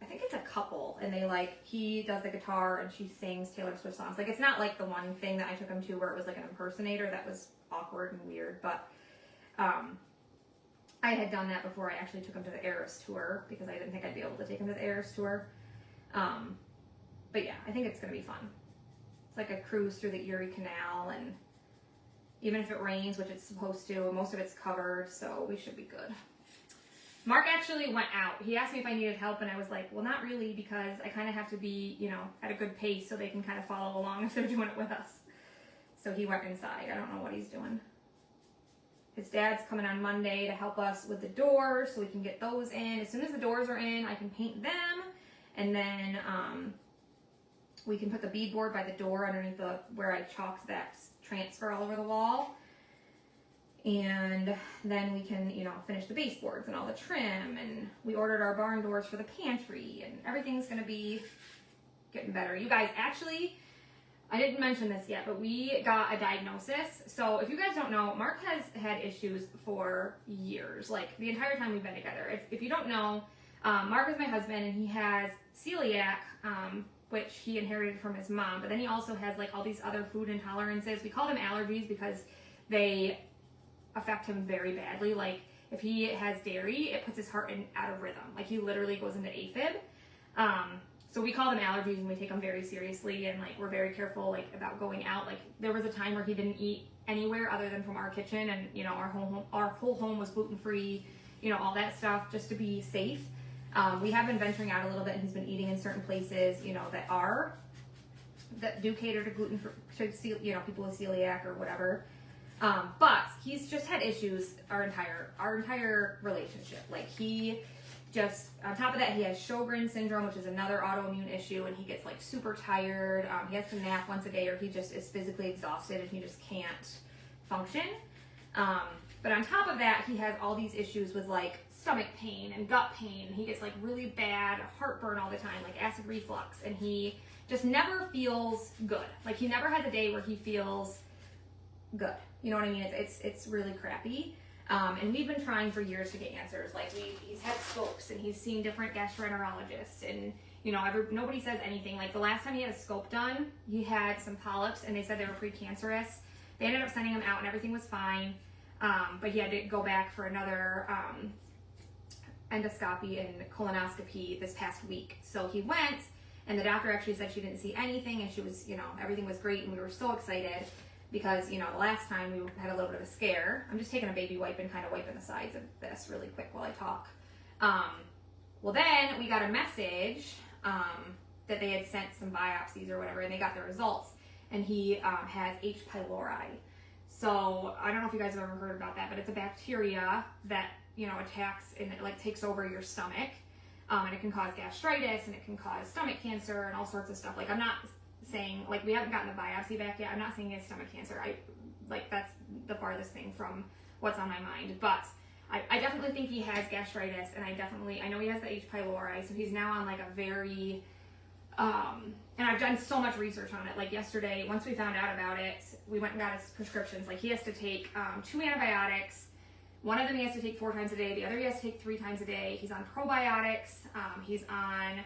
I think it's a couple, and they like, he does the guitar and she sings Taylor Swift songs. Like, it's not like the one thing that I took him to where it was like an impersonator. That was awkward and weird, but I had done that before I actually took him to the Eras tour because I didn't think I'd be able to take him to the Eras tour. But yeah, I think it's gonna be fun. It's like a cruise through the Erie Canal, and even if it rains, which it's supposed to, most of it's covered, so we should be good. Mark actually went out. He asked me if I needed help, and I was like, well, not really, because I kind of have to be, you know, at a good pace so they can kind of follow along if they're doing it with us. So he went inside. I don't know what he's doing. His dad's coming on Monday to help us with the doors so we can get those in. As soon as the doors are in, I can paint them, and then we can put the beadboard by the door underneath where I chalked that transfer all over the wall. And then we can, you know, finish the baseboards and all the trim, and we ordered our barn doors for the pantry, and everything's gonna be getting better. You guys, actually, I didn't mention this yet, but we got a diagnosis. So if you guys don't know, Mark has had issues for years, like the entire time we've been together. If you don't know, Mark is my husband, and he has celiac, which he inherited from his mom, but then he also has like all these other food intolerances. We call them allergies because they affect him very badly. Like if he has dairy, it puts his heart out of rhythm. Like he literally goes into AFib. So we call them allergies, and we take them very seriously, and like we're very careful like about going out. Like there was a time where he didn't eat anywhere other than from our kitchen, and you know our whole home was gluten-free, you know, all that stuff, just to be safe. We have been venturing out a little bit, and he's been eating in certain places, you know, that do cater to gluten for, you know, people with celiac or whatever. But he's just had issues our entire relationship. Like he just, on top of that, he has Sjogren's syndrome, which is another autoimmune issue, and he gets like super tired. He has to nap once a day, or he just is physically exhausted and he just can't function. But on top of that, he has all these issues with like stomach pain and gut pain. He gets like really bad heartburn all the time, like acid reflux, and he just never feels good. Like he never has a day where he feels good. You know what I mean? It's really crappy. And we've been trying for years to get answers. Like he's had scopes, and he's seen different gastroenterologists, and you know, nobody says anything. Like the last time he had a scope done, he had some polyps, and they said they were precancerous. They ended up sending him out, and everything was fine. But he had to go back for another endoscopy and colonoscopy this past week. So he went, and the doctor actually said she didn't see anything, and she was, you know, everything was great, and we were so excited because, you know, the last time we had a little bit of a scare. I'm just taking a baby wipe and kind of wiping the sides of this really quick while I talk. Well, then we got a message that they had sent some biopsies or whatever, and they got the results, and he has H. pylori. So I don't know if you guys have ever heard about that, but it's a bacteria that, you know, attacks and it like takes over your stomach, and it can cause gastritis, and it can cause stomach cancer and all sorts of stuff. Like I'm not saying, like we haven't gotten the biopsy back yet. I'm not saying he has stomach cancer. That's the farthest thing from what's on my mind. But I definitely think he has gastritis, and I know he has the H. pylori, so he's now on like a very, and I've done so much research on it. Like yesterday, once we found out about it, we went and got his prescriptions. Like he has to take 2 antibiotics. One of them he has to take 4 times a day. The other he has to take 3 times a day. He's on probiotics. He's on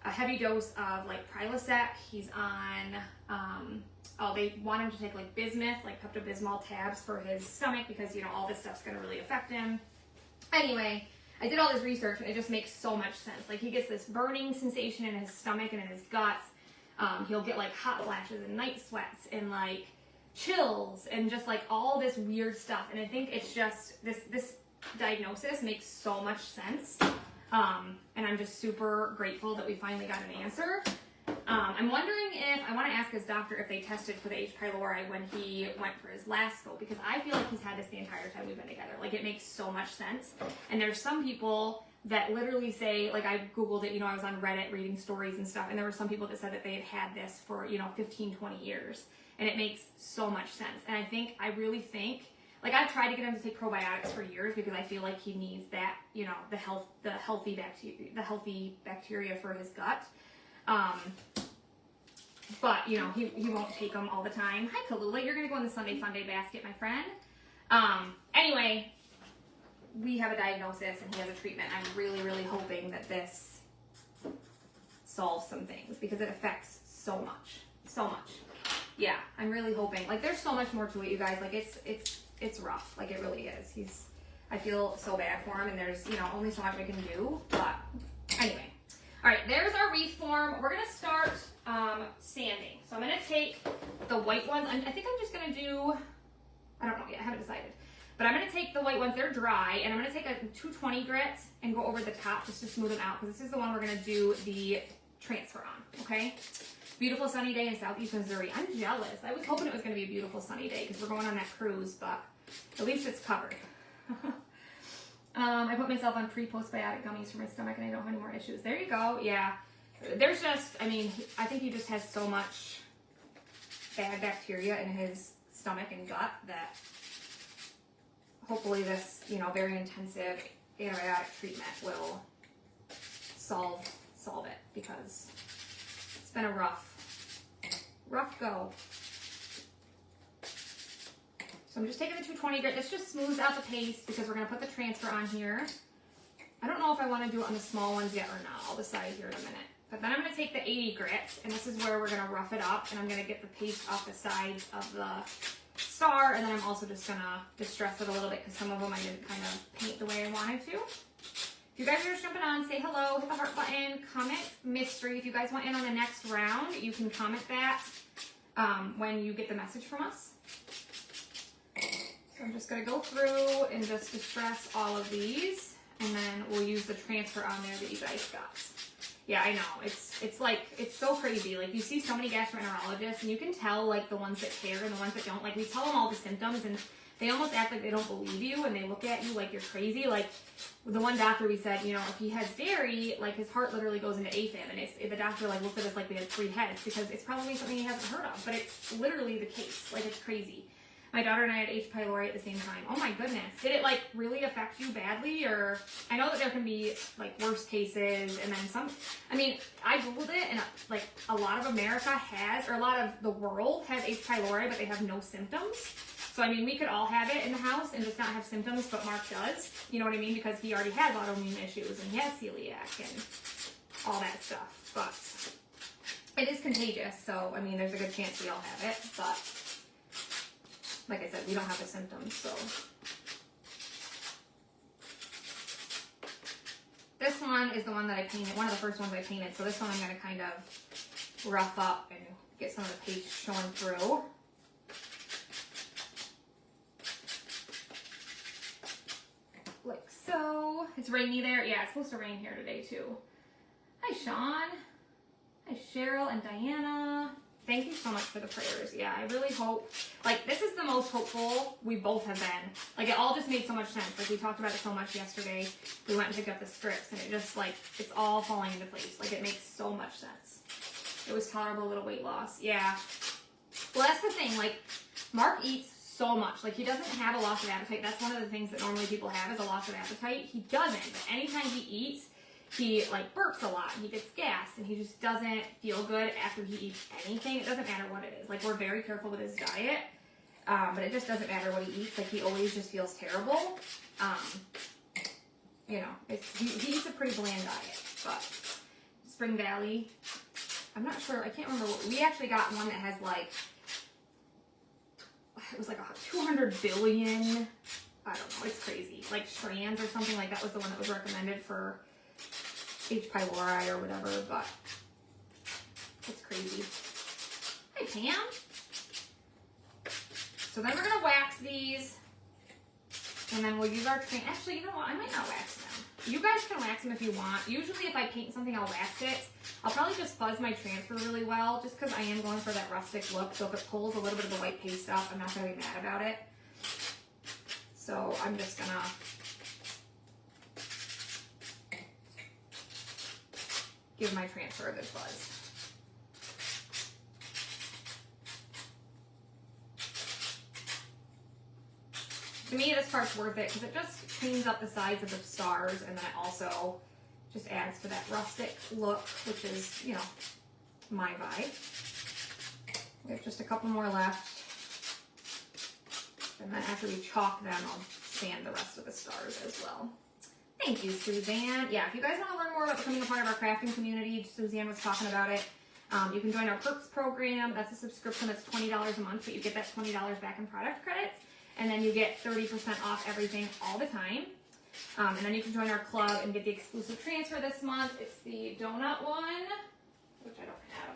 a heavy dose of like Prilosec. He's on, they want him to take like bismuth, like Pepto-Bismol tabs for his stomach because, you know, all this stuff's gonna really affect him. Anyway, I did all this research and it just makes so much sense. Like he gets this burning sensation in his stomach and in his guts. He'll get like hot flashes and night sweats and like chills and just like all this weird stuff. And I think it's just this diagnosis makes so much sense. And I'm just super grateful that we finally got an answer. I'm wondering if, I want to ask his doctor if they tested for the H. pylori when he went for his last go, because I feel like he's had this the entire time we've been together. Like it makes so much sense. And there's some people that literally say, like I Googled it, you know, I was on Reddit reading stories and stuff, and there were some people that said that they had had this for, you know, 15, 20 years. And it makes so much sense. And I really think, like I've tried to get him to take probiotics for years because I feel like he needs that, you know, the healthy bacteria for his gut. But you know, he won't take them all the time. Hi Kalula, you're gonna go in the Sunday Funday basket, my friend. Anyway, we have a diagnosis and he has a treatment. I'm really, really hoping that this solves some things because it affects so much. Yeah, I'm really hoping. Like there's so much more to it, you guys. Like it's rough. Like it really is. I feel so bad for him and there's, you know, only so much I can do. But anyway. All right, there's our wreath form. We're gonna start sanding. So I'm gonna take the white ones. I think I'm just gonna do, I don't know yet, I haven't decided. But I'm gonna take the white ones, they're dry, and I'm gonna take a 220 grits and go over the top just to smooth them out, because this is the one we're gonna do the transfer on, okay? Beautiful sunny day in Southeast Missouri. I'm jealous. I was hoping it was gonna be a beautiful sunny day because we're going on that cruise, but at least it's covered. I put myself on pre-postbiotic gummies for my stomach and I don't have any more issues. There you go. Yeah. There's just, I mean, I think he just has so much bad bacteria in his stomach and gut that hopefully this, you know, very intensive antibiotic treatment will solve it, because it's been a rough go. So I'm just taking the 220 grit. This just smooths out the paste because we're going to put the transfer on here. I don't know if I want to do it on the small ones yet or not. I'll decide here in a minute. But then I'm going to take the 80 grits, and this is where we're going to rough it up, and I'm going to get the paste off the sides of the star, and then I'm also just going to distress it a little bit because some of them I didn't kind of paint the way I wanted to. If you guys are just jumping on, say hello, hit the heart button, comment mystery. If you guys want in on the next round, you can comment that when you get the message from us. So I'm just going to go through and just distress all of these, and then we'll use the transfer on there that you guys got. Yeah, I know. It's like, it's so crazy. Like, you see so many gastroenterologists, and you can tell, like, the ones that care and the ones that don't. Like, we tell them all the symptoms, and they almost act like they don't believe you, and they look at you like you're crazy. Like, the one doctor, we said, you know, if he has dairy, like, his heart literally goes into AFib, and the doctor, like, looked at us like we had 3 heads, because it's probably something he hasn't heard of, but it's literally the case. Like, it's crazy. My daughter and I had H. pylori at the same time. Oh my goodness. Did it like really affect you badly? Or I know that there can be like worse cases and then some. I mean, I Googled it and like a lot of America has, or a lot of the world has H. pylori, but they have no symptoms. So I mean, we could all have it in the house and just not have symptoms, but Mark does. You know what I mean? Because he already has autoimmune issues and he has celiac and all that stuff. But it is contagious, so I mean, there's a good chance we all have it, but like I said, we don't have the symptoms, so. This one is the one that I painted, one of the first ones I painted, so this one I'm going to kind of rough up and get some of the paste showing through. Like so. It's rainy there. Yeah, it's supposed to rain here today too. Hi, Sean. Hi, Cheryl and Diana. Thank you so much for the prayers. Yeah, I really hope, like, this is the most hopeful we both have been. Like, it all just made so much sense. Like, we talked about it so much yesterday. We went and picked up the scripts, and it just, like, it's all falling into place. Like, it makes so much sense. It was tolerable little weight loss. Yeah. Well, that's the thing. Like, Mark eats so much. Like, he doesn't have a loss of appetite. That's one of the things that normally people have is a loss of appetite. He doesn't. But anytime he eats, he like burps a lot. He gets gas, and he just doesn't feel good after he eats anything. It doesn't matter what it is. Like, we're very careful with his diet, but it just doesn't matter what he eats. Like, he always just feels terrible. You know, he eats a pretty bland diet. But Spring Valley, I'm not sure. I can't remember. We actually got one that has like, it was like 200 billion, I don't know, it's crazy, like strands or something. Like, that was the one that was recommended for H. pylori or whatever, but it's crazy. Hi, Pam. So then we're gonna wax these, and then we'll use our actually, you know what, I might not wax them. You guys can wax them if you want. Usually if I paint something, I'll wax it. I'll probably just fuzz my transfer really well, just because I am going for that rustic look. So if it pulls a little bit of the white paste off, I'm not going to be mad about it. So I'm just going to give my transfer a good fuzz. To me, this part's worth it because it just cleans up the sides of the stars, and then it also just adds to that rustic look, which is, you know, my vibe. We have just a couple more left. And then after we chalk them, I'll sand the rest of the stars as well. Thank you, Suzanne. Yeah, if you guys want to learn more about becoming a part of our crafting community, Suzanne was talking about it. You can join our Perks program. That's a subscription that's $20 a month, but you get that $20 back in product credits. And then you get 30% off everything all the time. And then you can join our club and get the exclusive transfer this month. It's the donut one, which I don't have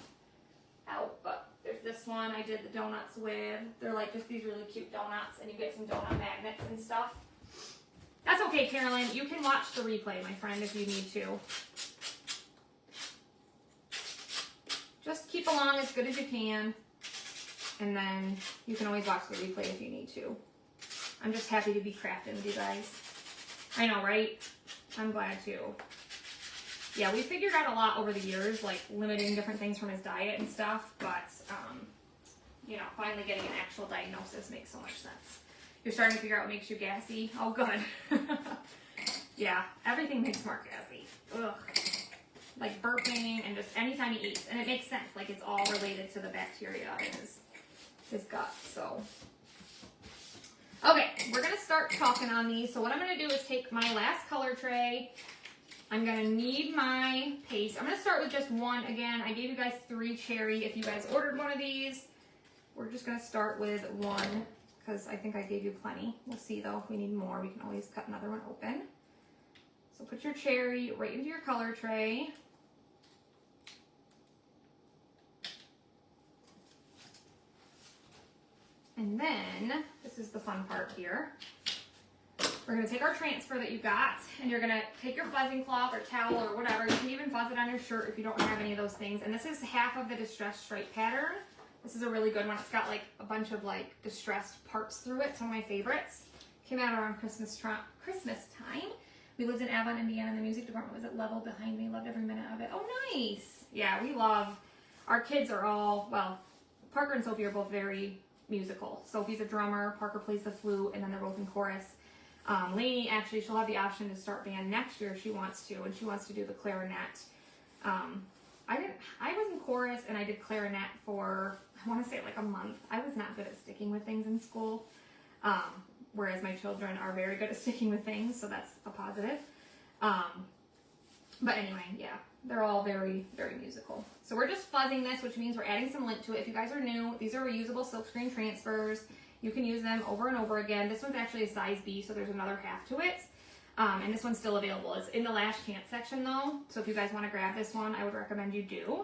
out, but there's this one I did the donuts with. They're like just these really cute donuts, and you get some donut magnets and stuff. That's okay, Carolyn. You can watch the replay, my friend, if you need to. Just keep along as good as you can, and then you can always watch the replay if you need to. I'm just happy to be crafting with you guys. I know, right? I'm glad too. Yeah, we figured out a lot over the years, like limiting different things from his diet and stuff, but, you know, finally getting an actual diagnosis makes so much sense. You're starting to figure out what makes you gassy? Oh, good. Yeah, everything makes Mark gassy. Ugh. Like burping and just anytime he eats. And it makes sense, like it's all related to the bacteria in his gut, so. Okay, we're gonna start chalking on these. So what I'm gonna do is take my last color tray. I'm gonna need my paste. I'm gonna start with just one again. I gave you guys 3 cherry if you guys ordered one of these. We're just gonna start with one because I think I gave you plenty. We'll see though, if we need more, we can always cut another one open. So put your cherry right into your color tray. And then, this is the fun part here. We're gonna take our transfer that you got, and you're gonna take your fuzzing cloth or towel or whatever. You can even fuzz it on your shirt if you don't have any of those things. And this is half of the distressed stripe pattern. This is a really good one. It's got like a bunch of like distressed parts through it. Some of my favorites. Came out around Christmas time. We lived in Avon, Indiana, and the music department was at level behind me. Loved every minute of it. Oh, nice. Yeah, we love, our kids are all, well, Parker and Sophie are both very musical. Sophie's a drummer, Parker plays the flute, and then they're both in chorus. Lainey, actually, she'll have the option to start band next year if she wants to, and she wants to do the clarinet. I was in chorus, and I did clarinet for, I want to say like a month. I was not good at sticking with things in school, whereas my children are very good at sticking with things, so that's a positive. But anyway, yeah, they're all very, very musical. So we're just fuzzing this, which means we're adding some lint to it. If you guys are new, these are reusable silkscreen transfers. You can use them over and over again. This one's actually a size B, so there's another half to it. And this one's still available. It's in the Lash Chance section though, so if you guys want to grab this one, I would recommend you do.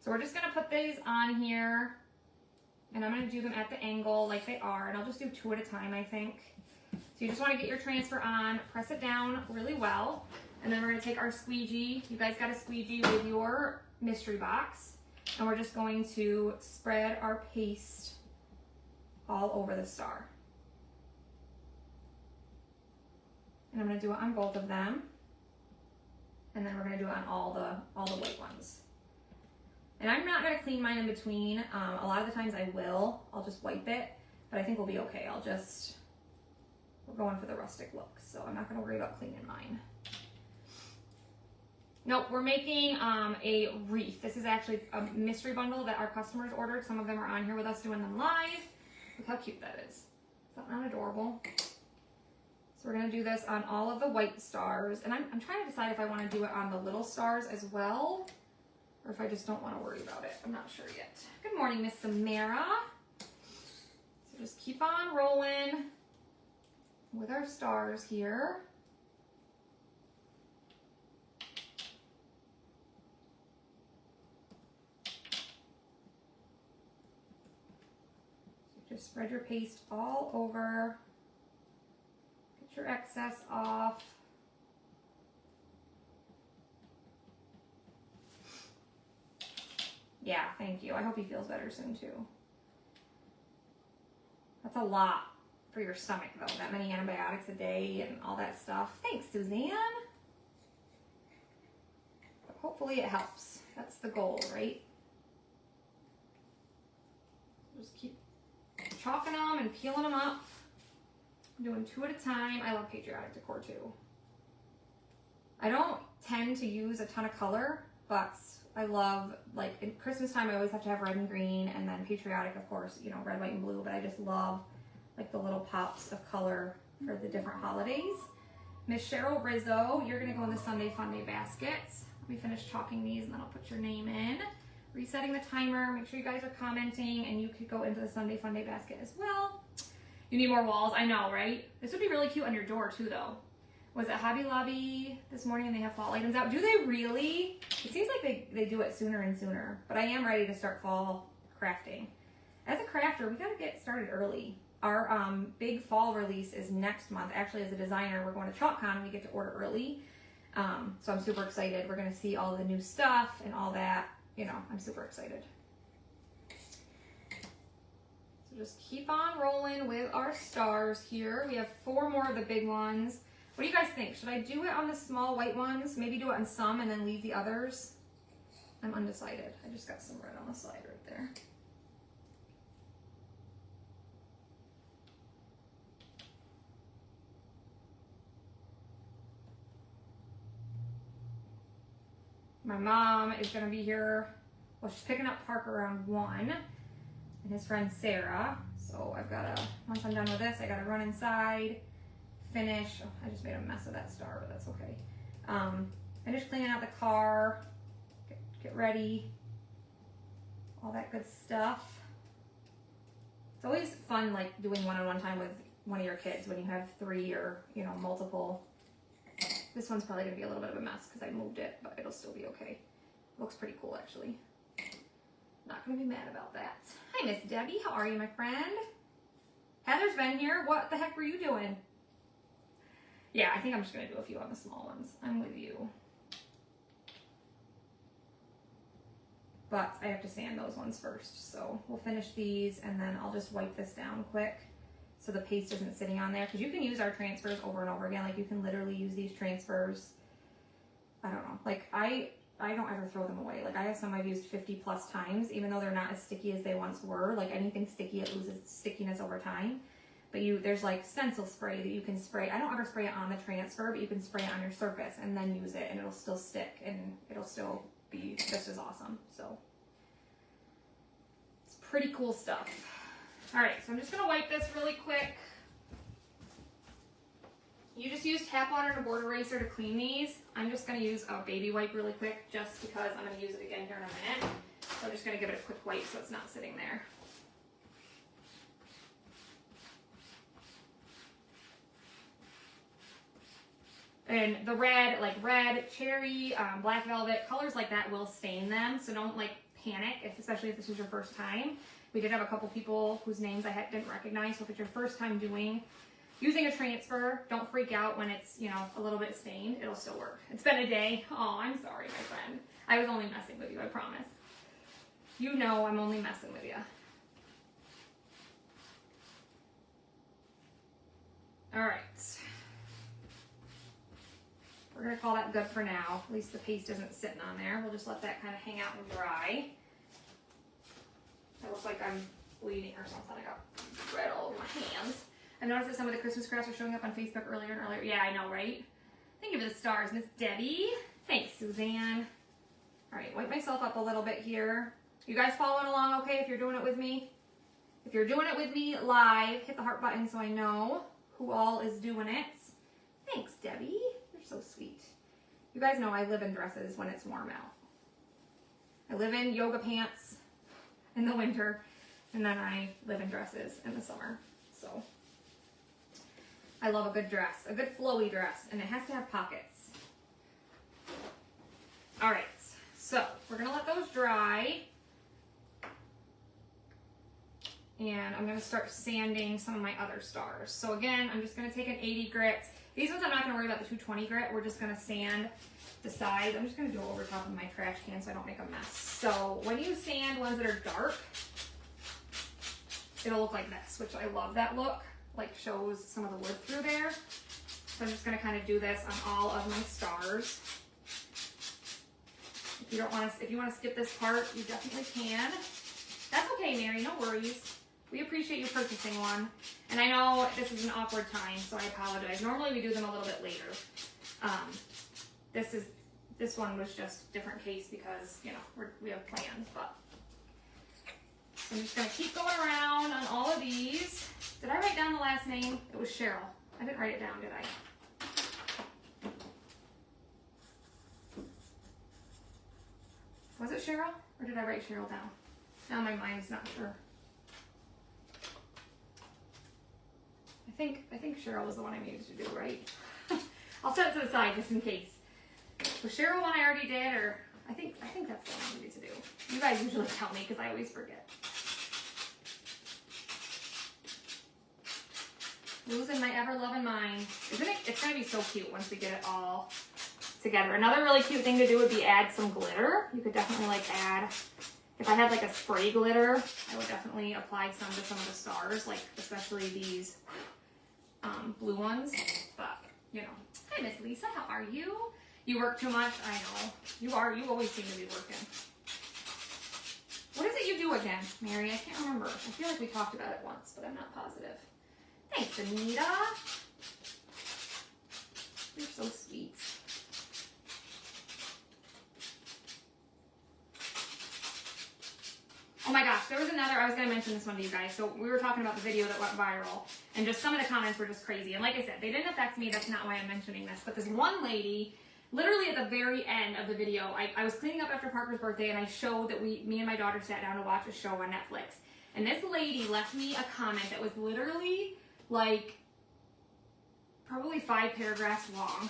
So we're just going to put these on here, and I'm going to do them at the angle like they are, and I'll just do 2 at a time, I think. So you just want to get your transfer on, press it down really well, and then we're going to take our squeegee. You guys got a squeegee with your mystery box, and we're just going to spread our paste all over the star. And I'm going to do it on both of them, and then we're going to do it on all the white ones. And I'm not going to clean mine in between. A lot of the times I will. I'll just wipe it. but I think we'll be okay. We're going for the rustic look, so I'm not gonna worry about cleaning mine. Nope, we're making a wreath. This is actually a mystery bundle that our customers ordered. Some of them are on here with us doing them live. Look how cute that is. Is that not adorable? So we're gonna do this on all of the white stars, and I'm trying to decide if I wanna do it on the little stars as well, or if I just don't wanna worry about it. I'm not sure yet. Good morning, Miss Samara. So just keep on rolling with our stars here. So just spread your paste all over. Get your excess off. Yeah, thank you. I hope he feels better soon too. That's a lot for your stomach though, that many antibiotics a day and all that stuff. Thanks, Suzanne. But hopefully it helps. That's the goal, right? Just keep chalking them and peeling them up. I'm doing 2 at a time. I love Patriotic decor too. I don't tend to use a ton of color, but I love, like in Christmas time, I always have to have red and green, and then Patriotic, of course, you know, red, white, and blue, but I just love like the little pops of color for the different holidays. Miss Cheryl Rizzo, you're gonna go in the Sunday Funday baskets. Let me finish chalking these and then I'll put your name in. Resetting the timer, make sure you guys are commenting, and you could go into the Sunday Funday basket as well. You need more walls, I know, right? This would be really cute on your door too though. Was it Hobby Lobby this morning and they have fall items out? Do they really? It seems like they do it sooner and sooner, but I am ready to start fall crafting. As a crafter, we gotta get started early. Our big fall release is next month. Actually, as a designer, we're going to ChalkCon and we get to order early. So I'm super excited. We're gonna see all the new stuff and all that. You know, I'm super excited. So just keep on rolling with our stars here. We have 4 more of the big ones. What do you guys think? Should I do it on the small white ones? Maybe do it on some and then leave the others? I'm undecided. I just got some red on the side right there. My mom is gonna be here. Well, she's picking up Parker around 1 and his friend Sarah. So I've gotta, once I'm done with this, I gotta run inside, finish. Oh, I just made a mess of that star, but that's okay. Finish cleaning out the car, get ready, all that good stuff. It's always fun, like doing one-on-one time with one of your kids when you have 3 or, you know, multiple. This one's probably gonna be a little bit of a mess because I moved it, but it'll still be okay. Looks pretty cool, actually. Not gonna be mad about that. Hi, Miss Debbie. How are you, my friend? Heather's been here. What the heck were you doing? Yeah, I think I'm just gonna do a few on the small ones. I'm with you. But I have to sand those ones first, so we'll finish these and then I'll just wipe this down quick so the paste isn't sitting on there, because you can use our transfers over and over again. Like you can literally use these transfers. I don't know, like I don't ever throw them away. Like I have some I've used 50 plus times, even though they're not as sticky as they once were. Like anything sticky, it loses stickiness over time. But there's like stencil spray that you can spray. I don't ever spray it on the transfer, but you can spray it on your surface and then use it and it'll still stick and it'll still be just as awesome. So it's pretty cool stuff. All right, so I'm just gonna wipe this really quick. You just use tap water and a board eraser to clean these. I'm just gonna use a baby wipe really quick just because I'm gonna use it again here in a minute. So I'm just gonna give it a quick wipe so it's not sitting there. And the red, like red, cherry, black velvet, colors like that will stain them. So don't like panic, especially if this is your first time. We did have a couple people whose names I didn't recognize. So if it's your first time using a transfer, don't freak out when it's, you know, a little bit stained. It'll still work. It's been a day. Oh, I'm sorry, my friend. I was only messing with you, I promise. You know I'm only messing with you. All right. We're gonna call that good for now. At least the paste isn't sitting on there. We'll just let that kind of hang out and dry. It looks like I'm bleeding or something. I got red all over hands. I noticed that some of the Christmas crafts are showing up on Facebook earlier and earlier. Yeah, I know, right? Thank you for the stars, Miss Debbie. Thanks, Suzanne. All right, wipe myself up a little bit here. You guys following along okay if you're doing it with me? If you're doing it with me live, hit the heart button so I know who all is doing it. Thanks, Debbie. You're so sweet. You guys know I live in dresses when it's warm out. I live in yoga pants in the winter, and then I live in dresses in the summer. So I love a good dress, a good flowy dress, and it has to have pockets. All right, so we're gonna let those dry. And I'm gonna start sanding some of my other stars. So again, I'm just gonna take an 80 grit. These ones I'm not gonna worry about the 220 grit. We're just gonna sand the sides. I'm just gonna do it over top of my trash can so I don't make a mess. So when you sand ones that are dark, it'll look like this, which I love that look. Like shows some of the wood through there. So I'm just gonna kind of do this on all of my stars. If you want to skip this part, you definitely can. That's okay, Mary, no worries. We appreciate you purchasing one. And I know this is an awkward time, so I apologize. Normally we do them a little bit later. This one was just a different case because, you know, we have plans, but I'm just gonna keep going around on all of these. Did I write down the last name? It was Cheryl. I didn't write it down, did I? Was it Cheryl? Or did I write Cheryl down? Now my mind's not sure. I think Cheryl was the one I needed to do, right? I'll set it to the side just in case. Was Cheryl one I already did, or I think that's the one I needed to do. You guys usually tell me because I always forget. Losing my ever-loving mind. Isn't it? It's gonna be so cute once we get it all together. Another really cute thing to do would be add some glitter. You could definitely like add, if I had like a spray glitter, I would definitely apply some to some of the stars, like especially these blue ones. But, you know. Hi, Miss Lisa, how are you? You work too much? I know. You always seem to be working. What is it you do again, Mary? I can't remember. I feel like we talked about it once, but I'm not positive. Thanks, Anita. You're so sweet. Oh my gosh, there was another, I was going to mention this one to you guys. So we were talking about the video that went viral, and just some of the comments were just crazy. And like I said, they didn't affect me. That's not why I'm mentioning this. But this one lady, literally at the very end of the video, I was cleaning up after Parker's birthday, and I showed that me and my daughter sat down to watch a show on Netflix. And this lady left me a comment that was literally like probably 5 paragraphs long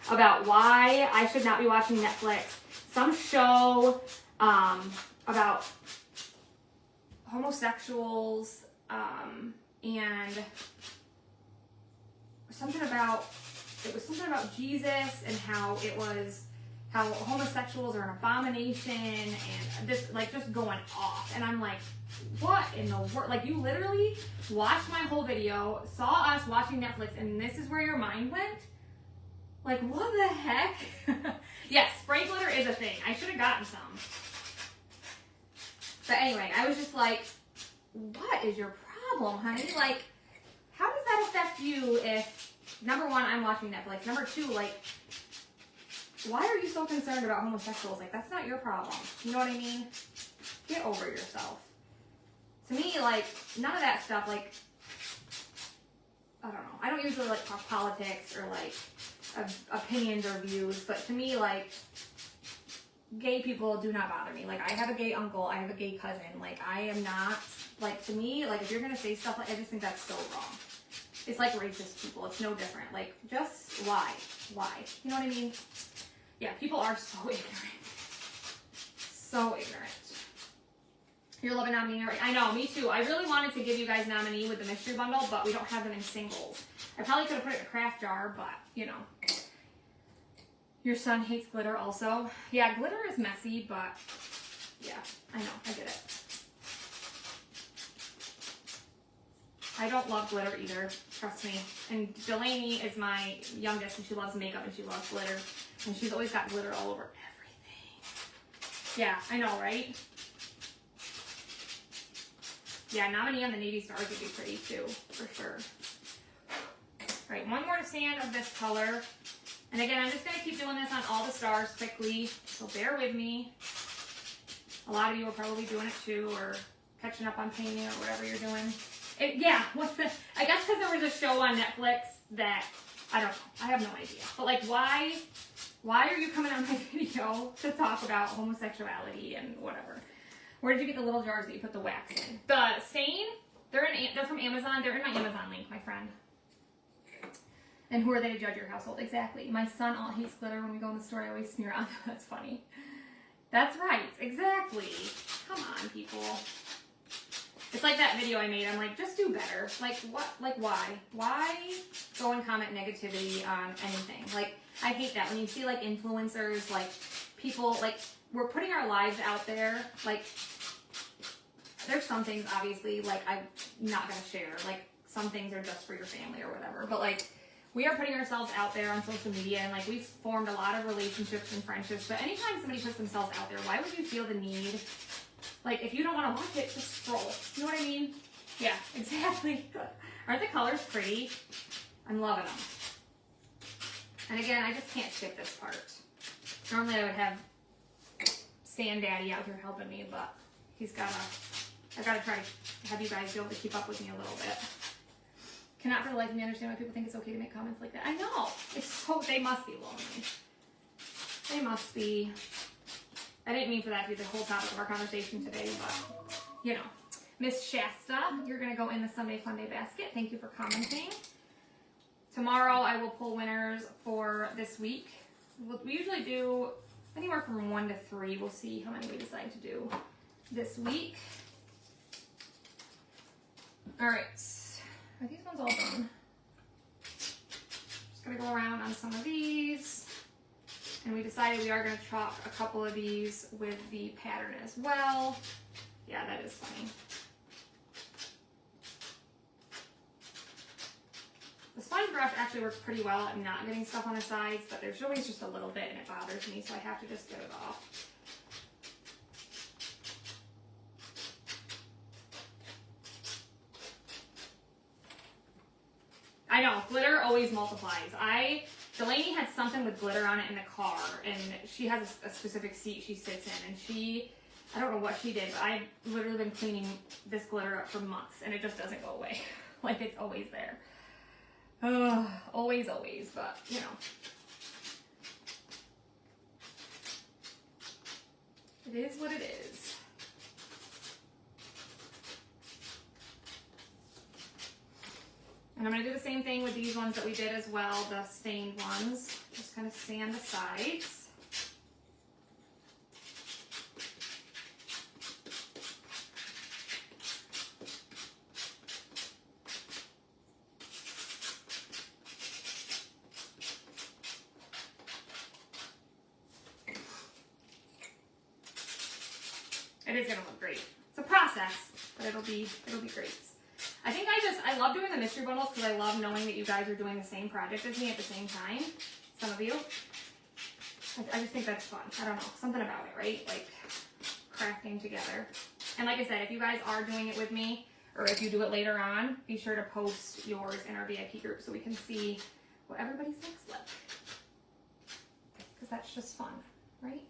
about why I should not be watching Netflix. Some show about homosexuals and something about Jesus and how homosexuals are an abomination and this like just going off. And I'm like, what in the world? Like, you literally watched my whole video, saw us watching Netflix, and this is where your mind went? Like, what the heck? Yes, spray glitter is a thing. I should have gotten some. But anyway, I was just like, what is your problem, honey? Like, how does that affect you if, number one, I'm watching Netflix, number two, like, why are you so concerned about homosexuals? Like, that's not your problem. You know what I mean? Get over yourself. To me, like, none of that stuff, like, I don't know. I don't usually, like, talk politics or, like, opinions or views, but to me, like, gay people do not bother me. Like, I have a gay uncle, I have a gay cousin. Like, I am not, like, to me, like, if you're gonna say stuff, like, I just think that's so wrong. It's like racist people. It's no different. Like, just why? Why? You know what I mean? Yeah, people are so ignorant. So ignorant. You're loving nominee, right? I know, me too. I really wanted to give you guys nominee with the mystery bundle, but we don't have them in singles. I probably could have put it in a craft jar, but, you know. Your son hates glitter also. Yeah, glitter is messy, but yeah, I know, I get it. I don't love glitter either, trust me. And Delaney is my youngest, and she loves makeup, and she loves glitter. And she's always got glitter all over everything. Yeah, I know, right? Yeah, nominee on the Navy Stars would be pretty too, for sure. All right, one more to sand of this color. And again, I'm just going to keep doing this on all the stars quickly, so bear with me. A lot of you are probably doing it too, or catching up on painting or whatever you're doing. Yeah, I guess because there was a show on Netflix that, I don't know, I have no idea. But like, why are you coming on my video to talk about homosexuality and whatever? Where did you get the little jars that you put the wax in? The stain, they're from Amazon. They're in my Amazon link, my friend. And who are they to judge your household? Exactly. My son all hates glitter. When we go in the store, I always smear on them. That's funny. That's right. Exactly. Come on, people. It's like that video I made. I'm like, just do better. Like, what? Like, why? Why go and comment negativity on anything? Like, I hate that. When you see, like, influencers, like, people, like, we're putting our lives out there. Like, there's some things, obviously, like, I'm not going to share. Like, some things are just for your family or whatever. But, like, we are putting ourselves out there on social media, and, like, we've formed a lot of relationships and friendships. But anytime somebody puts themselves out there, why would you feel the need? Like, if you don't want to watch it, just scroll. You know what I mean? Yeah, exactly. Aren't the colors pretty? I'm loving them. And again, I just can't skip this part. Normally I would have Sand Daddy out here helping me, but I've got to try to have you guys be able to keep up with me a little bit. Cannot for the life of me understand why people think it's okay to make comments like that. I know. They must be lonely. They must be. I didn't mean for that to be the whole topic of our conversation today, but, you know. Miss Shasta, you're going to go in the Sunday Funday basket. Thank you for commenting. Tomorrow I will pull winners for this week. We usually do anywhere from 1 to 3. We'll see how many we decide to do this week. All right. Are these ones all done? Just going to go around on some of these. And we decided we are going to chalk a couple of these with the pattern as well. Yeah, that is funny. The sponge brush actually works pretty well at not getting stuff on the sides, but there's always just a little bit and it bothers me, so I have to just get it off. I know, glitter always multiplies. Delaney had something with glitter on it in the car, and she has a specific seat she sits in, and I don't know what she did, but I've literally been cleaning this glitter up for months, and it just doesn't go away. Like, it's always there. Always, but, you know. It is what it is. And I'm going to do the same thing with these ones that we did as well, the stained ones. Just kind of sand the sides. It is going to look great. It's a process, but it'll be great. I think I love doing the mystery bundles because I love knowing that you guys are doing the same project as me at the same time. Some of you. I just think that's fun. I don't know. Something about it, right? Like crafting together. And like I said, if you guys are doing it with me, or if you do it later on, be sure to post yours in our VIP group so we can see what everybody's looks like. Because that's just fun, right?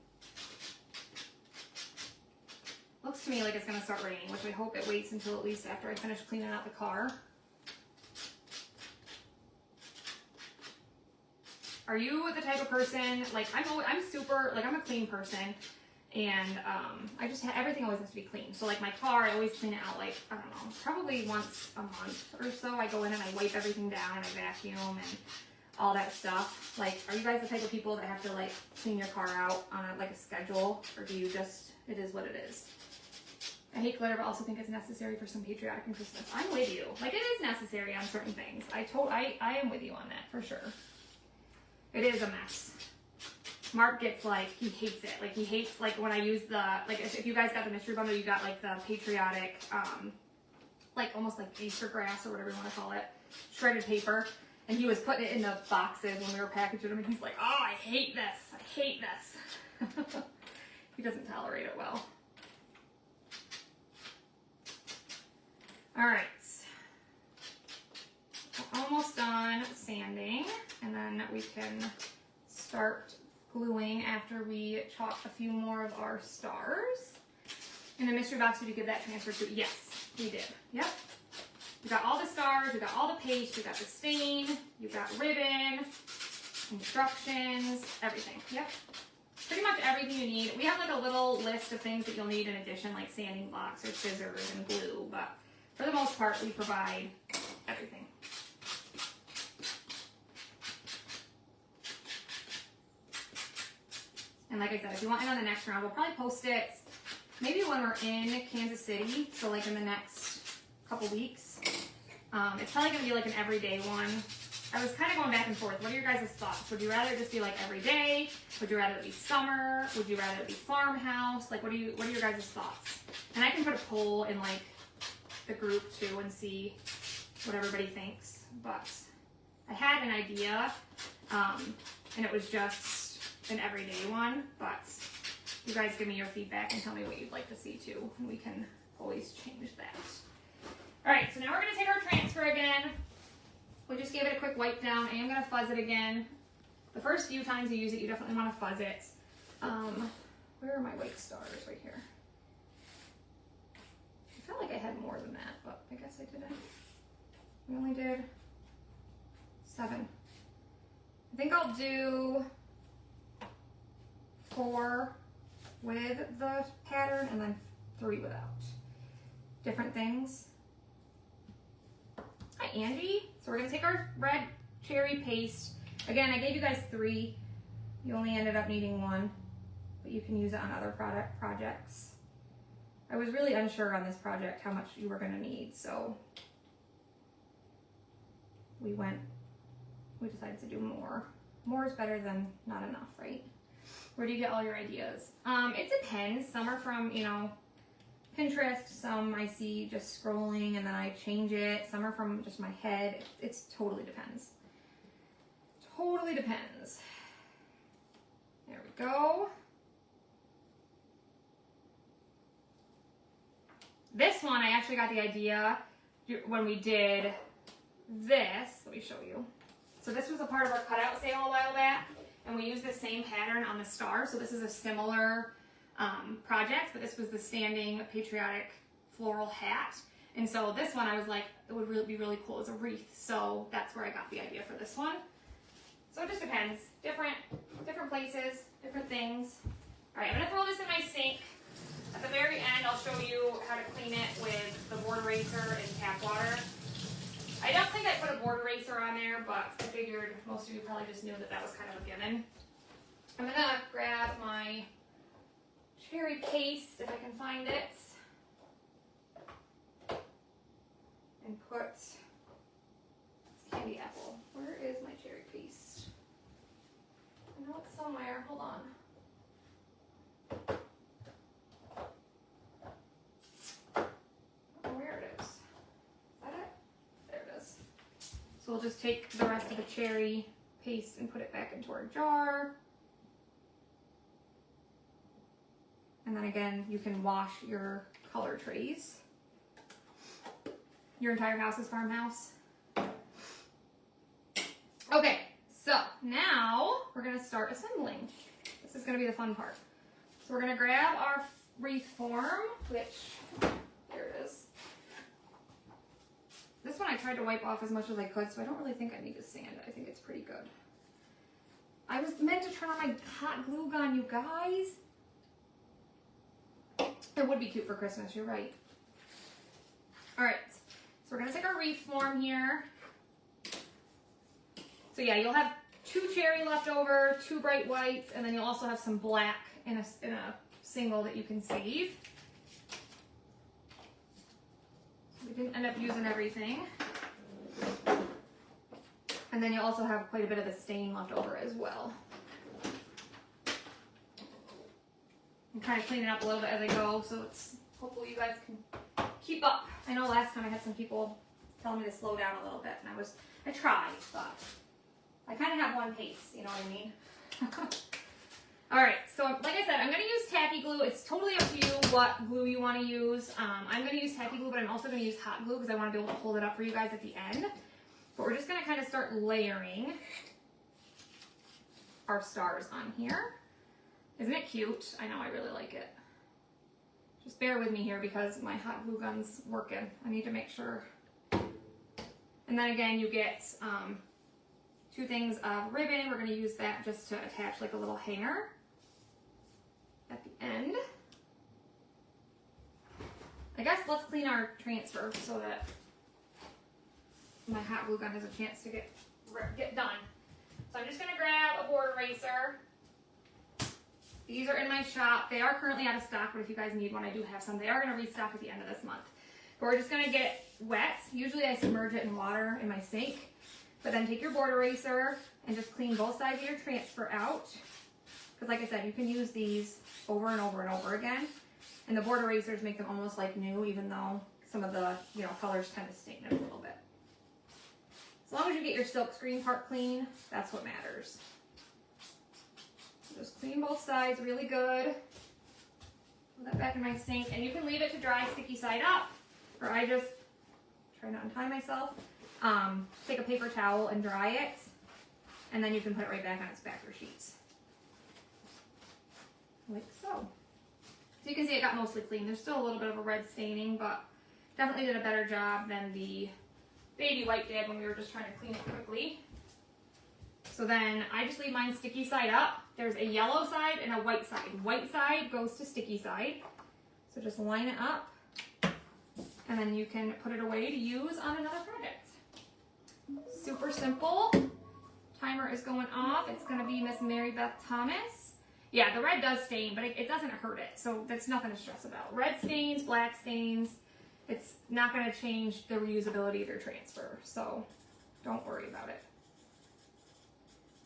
Looks to me like it's going to start raining, which I hope it waits until at least after I finish cleaning out the car. Are you the type of person, like I'm a clean person, and I just everything always has to be clean. So like my car, I always clean it out like, I don't know, probably once a month or so. I go in and I wipe everything down and I vacuum and all that stuff. Like, are you guys the type of people that have to like clean your car out on a schedule, or do you just, it is what it is? I hate glitter, but also think it's necessary for some patriotic and Christmas. I'm with you. Like, it is necessary on certain things. I am with you on that, for sure. It is a mess. Mark gets, like, he hates it. Like, he hates, like, when I use the, like, if you guys got the mystery bundle, you got, like, the patriotic, like, almost like Easter grass or whatever you want to call it, shredded paper. And he was putting it in the boxes when we were packaging them, and he's like, oh, I hate this. I hate this. He doesn't tolerate it well. All right. We're almost done sanding, and then we can start gluing after we chalk a few more of our stars. In the mystery box, did you get that transferred to? Yes, we did. Yep. We got all the stars, we got all the paste, we got the stain, you got ribbon, instructions, everything. Yep. Pretty much everything you need. We have like a little list of things that you'll need in addition, like sanding blocks or scissors and glue, but for the most part, we provide everything. And like I said, if you want in on the next round, we'll probably post it maybe when we're in Kansas City, so like in the next couple weeks. It's probably going to be like an everyday one. I was kind of going back and forth. What are your guys' thoughts? Would you rather it just be like every day? Would you rather it be summer? Would you rather it be farmhouse? Like, what are your guys' thoughts? And I can put a poll in like the group too and see what everybody thinks. But I had an idea, and it was just an everyday one. But you guys give me your feedback and tell me what you'd like to see too, and we can always change that. All right, so now we're going to take our transfer again. We just gave it a quick wipe down. I am going to fuzz it again. The first few times you use it, you definitely want to fuzz it. Where are my white stars? Right here. I felt like I had more than that, but I guess I didn't. We only did 7. I think I'll do 4 with the pattern and then 3 without. Different things. Hi, Angie. So we're going to take our red cherry paste. Again, I gave you guys 3. You only ended up needing 1, but you can use it on other projects. I was really unsure on this project how much you were going to need, so we decided to do more. More is better than not enough, right? Where do you get all your ideas? It depends. Some are from, Pinterest. Some I see just scrolling and then I change it. Some are from just my head. It totally depends. Totally depends. There we go. This one, I actually got the idea when we did this. Let me show you. So this was a part of our cutout sale a while back, and we used the same pattern on the star. So this is a similar project, but this was the standing patriotic floral hat. And so this one, I was like, it would really be really cool as a wreath. So that's where I got the idea for this one. So it just depends. Different places, different things. All right, I'm gonna throw this in my sink. At the very end, I'll show you how to clean it with the board eraser and tap water. I don't think I put a board eraser on there, but I figured most of you probably just knew that that was kind of a given. I'm gonna grab my cherry paste, if I can find it, and put candy apple. Where is my cherry paste? I know it's somewhere. Hold on. Where it is. Is that it? There it is. So we'll just take the rest of the cherry paste and put it back into our jar. And then again, you can wash your color trays. Your entire house is farmhouse. Okay, so now we're gonna start assembling. This is gonna be the fun part. So we're gonna grab our wreath form, which, there it is. This one I tried to wipe off as much as I could, so I don't really think I need to sand it. I think it's pretty good. I was meant to turn on my hot glue gun, you guys. It would be cute for Christmas, you're right. All right, so we're gonna take our wreath form here. So yeah, you'll have 2 cherry left over, 2 bright whites, and then you'll also have some black in a single that you can save. We didn't end up using everything. And then you'll also have quite a bit of the stain left over as well. I'm kind of cleaning up a little bit as I go, so it's hopefully you guys can keep up. I know last time I had some people telling me to slow down a little bit, and I tried, but I kind of have one pace, you know what I mean? All right, so like I said, I'm gonna use tacky glue. It's totally up to you what glue you wanna use. I'm gonna use tacky glue, but I'm also gonna use hot glue because I wanna be able to hold it up for you guys at the end. But we're just gonna kind of start layering our stars on here. Isn't it cute? I know, I really like it. Just bear with me here because my hot glue gun's working. I need to make sure. And then again, you get 2 things of ribbon. We're gonna use that just to attach like a little hanger at the end. I guess let's clean our transfer so that my hot glue gun has a chance to get done. So I'm just gonna grab a board eraser. These are in my shop. They are currently out of stock, but if you guys need one, I do have some. They are gonna restock at the end of this month. But we're just gonna get it wet. Usually I submerge it in water in my sink, but then take your board eraser and just clean both sides of your transfer out. Because like I said, you can use these over and over and over again. And the board erasers make them almost like new, even though some of the colors tend to stain it a little bit. As long as you get your silk screen part clean, that's what matters. So just clean both sides really good. Put that back in my sink, and you can leave it to dry sticky side up, or I just try not to untie myself. Take a paper towel and dry it, and then you can put it right back on its backer sheets. Like so. So you can see it got mostly clean. There's still a little bit of a red staining, but definitely did a better job than the baby wipe did when we were just trying to clean it quickly. So then I just leave mine sticky side up. There's a yellow side and a white side. White side goes to sticky side. So just line it up, and then you can put it away to use on another project. Super simple. Timer is going off. It's going to be Miss Mary Beth Thomas. Yeah, the red does stain, but it doesn't hurt it, so that's nothing to stress about. Red stains, black stains, it's not going to change the reusability of your transfer, so don't worry about it.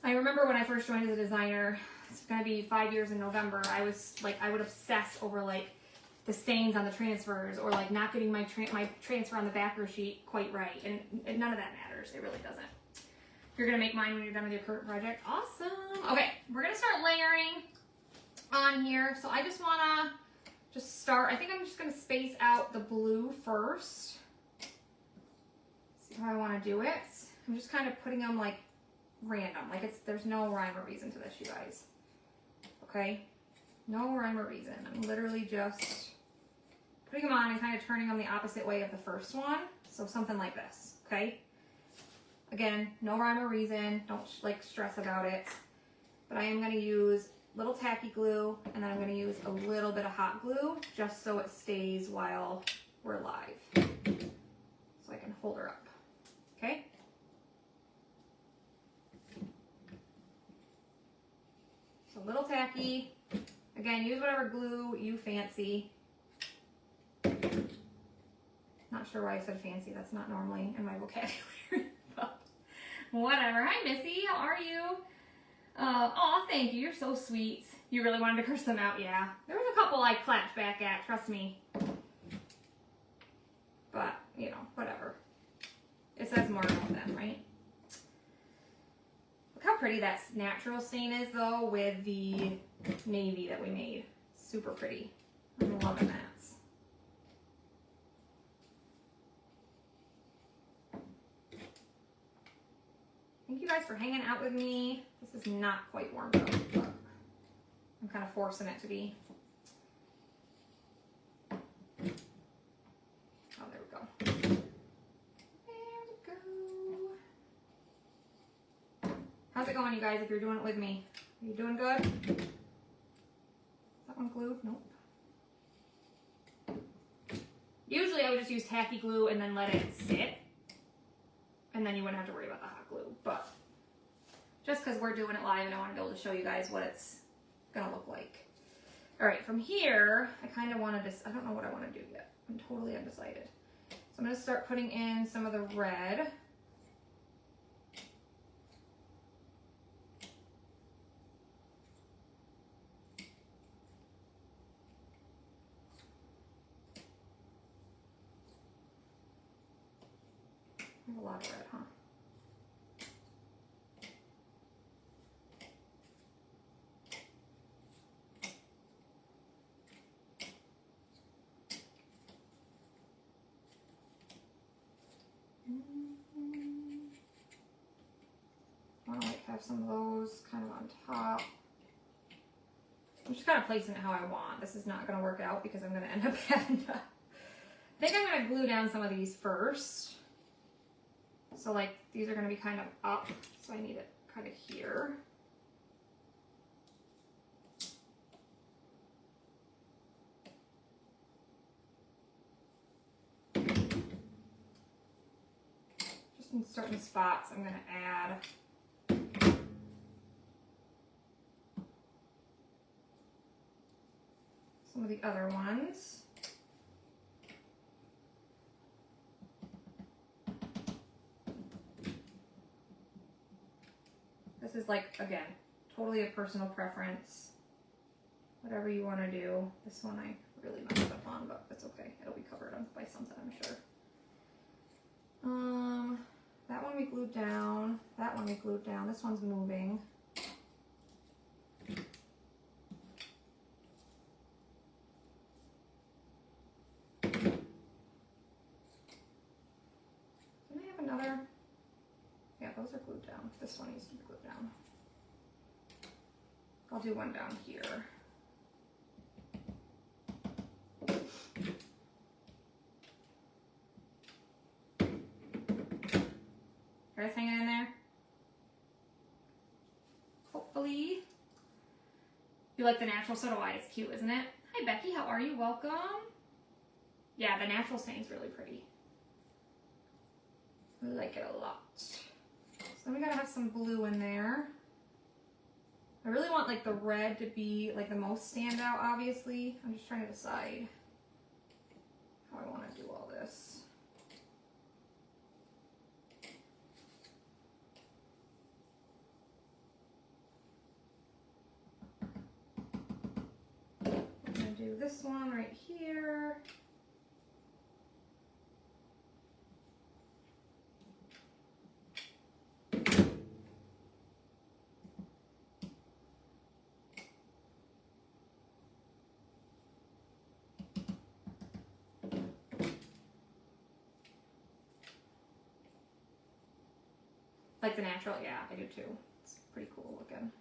I remember when I first joined as a designer, it's going to be 5 years in November, I would obsess over like the stains on the transfers, or like not getting my transfer on the backer sheet quite right, and none of that matters. It really doesn't. You're gonna make mine when you're done with your current project. Awesome. Okay, we're gonna start layering on here. So I just wanna start. I think I'm just gonna space out the blue first. See how I want to do it. I'm just kind of putting them like random, like there's no rhyme or reason to this, you guys. Okay, no rhyme or reason. I'm literally just putting them on and kind of turning them the opposite way of the first one. So something like this. Okay. Again, no rhyme or reason. Don't like stress about it. But I am going to use little tacky glue, and then I'm going to use a little bit of hot glue just so it stays while we're live. So I can hold her up. Okay? So a little tacky. Again, use whatever glue you fancy. Not sure why I said fancy. That's not normally in my vocabulary. But whatever. Hi, Missy. How are you? Oh, thank you. You're so sweet. You really wanted to curse them out, yeah. There was a couple I clapped back at, trust me. But, you know, whatever. It says more about them, right? Look how pretty that natural stain is, though, with the navy that we made. Super pretty. I'm loving that. Thank you guys for hanging out with me. This is not quite warmed up, but I'm kind of forcing it to be. Oh, there we go. There we go. How's it going, you guys, if you're doing it with me? Are you doing good? Is that one glued? Nope. Usually I would just use tacky glue and then let it sit. And then you wouldn't have to worry about the hot glue. But just because we're doing it live and I want to be able to show you guys what it's going to look like. All right, from here, I kind of want to I don't know what I want to do yet. I'm totally undecided. So I'm going to start putting in some of the red. I have a lot of red, huh? I want to like have some of those kind of on top. I'm just kind of placing it how I want. This is not going to work out because I'm going to end up having to... I think I'm going to glue down some of these first. So like these are going to be kind of up, so I need it kind of here. Just in certain spots I'm going to add some of the other ones. This is like, again, totally a personal preference. Whatever you want to do. This one I really messed up on, but it's okay. It'll be covered up by something, I'm sure. That one we glued down. That one we glued down. This one's moving. Didn't I have another? Yeah, those are glued down. This one needs to be glued down. I'll do one down here. Guys hanging in there? Hopefully. You like the natural, so do I. It's cute, isn't it? Hi Becky, how are you? Welcome. Yeah, the natural stain's really pretty. I like it a lot. So then we gotta have some blue in there. I really want like the red to be like the most standout, obviously. I'm just trying to decide how I want to do all this. I'm gonna do this one right here. Like the natural, yeah, I do too. It's pretty cool looking.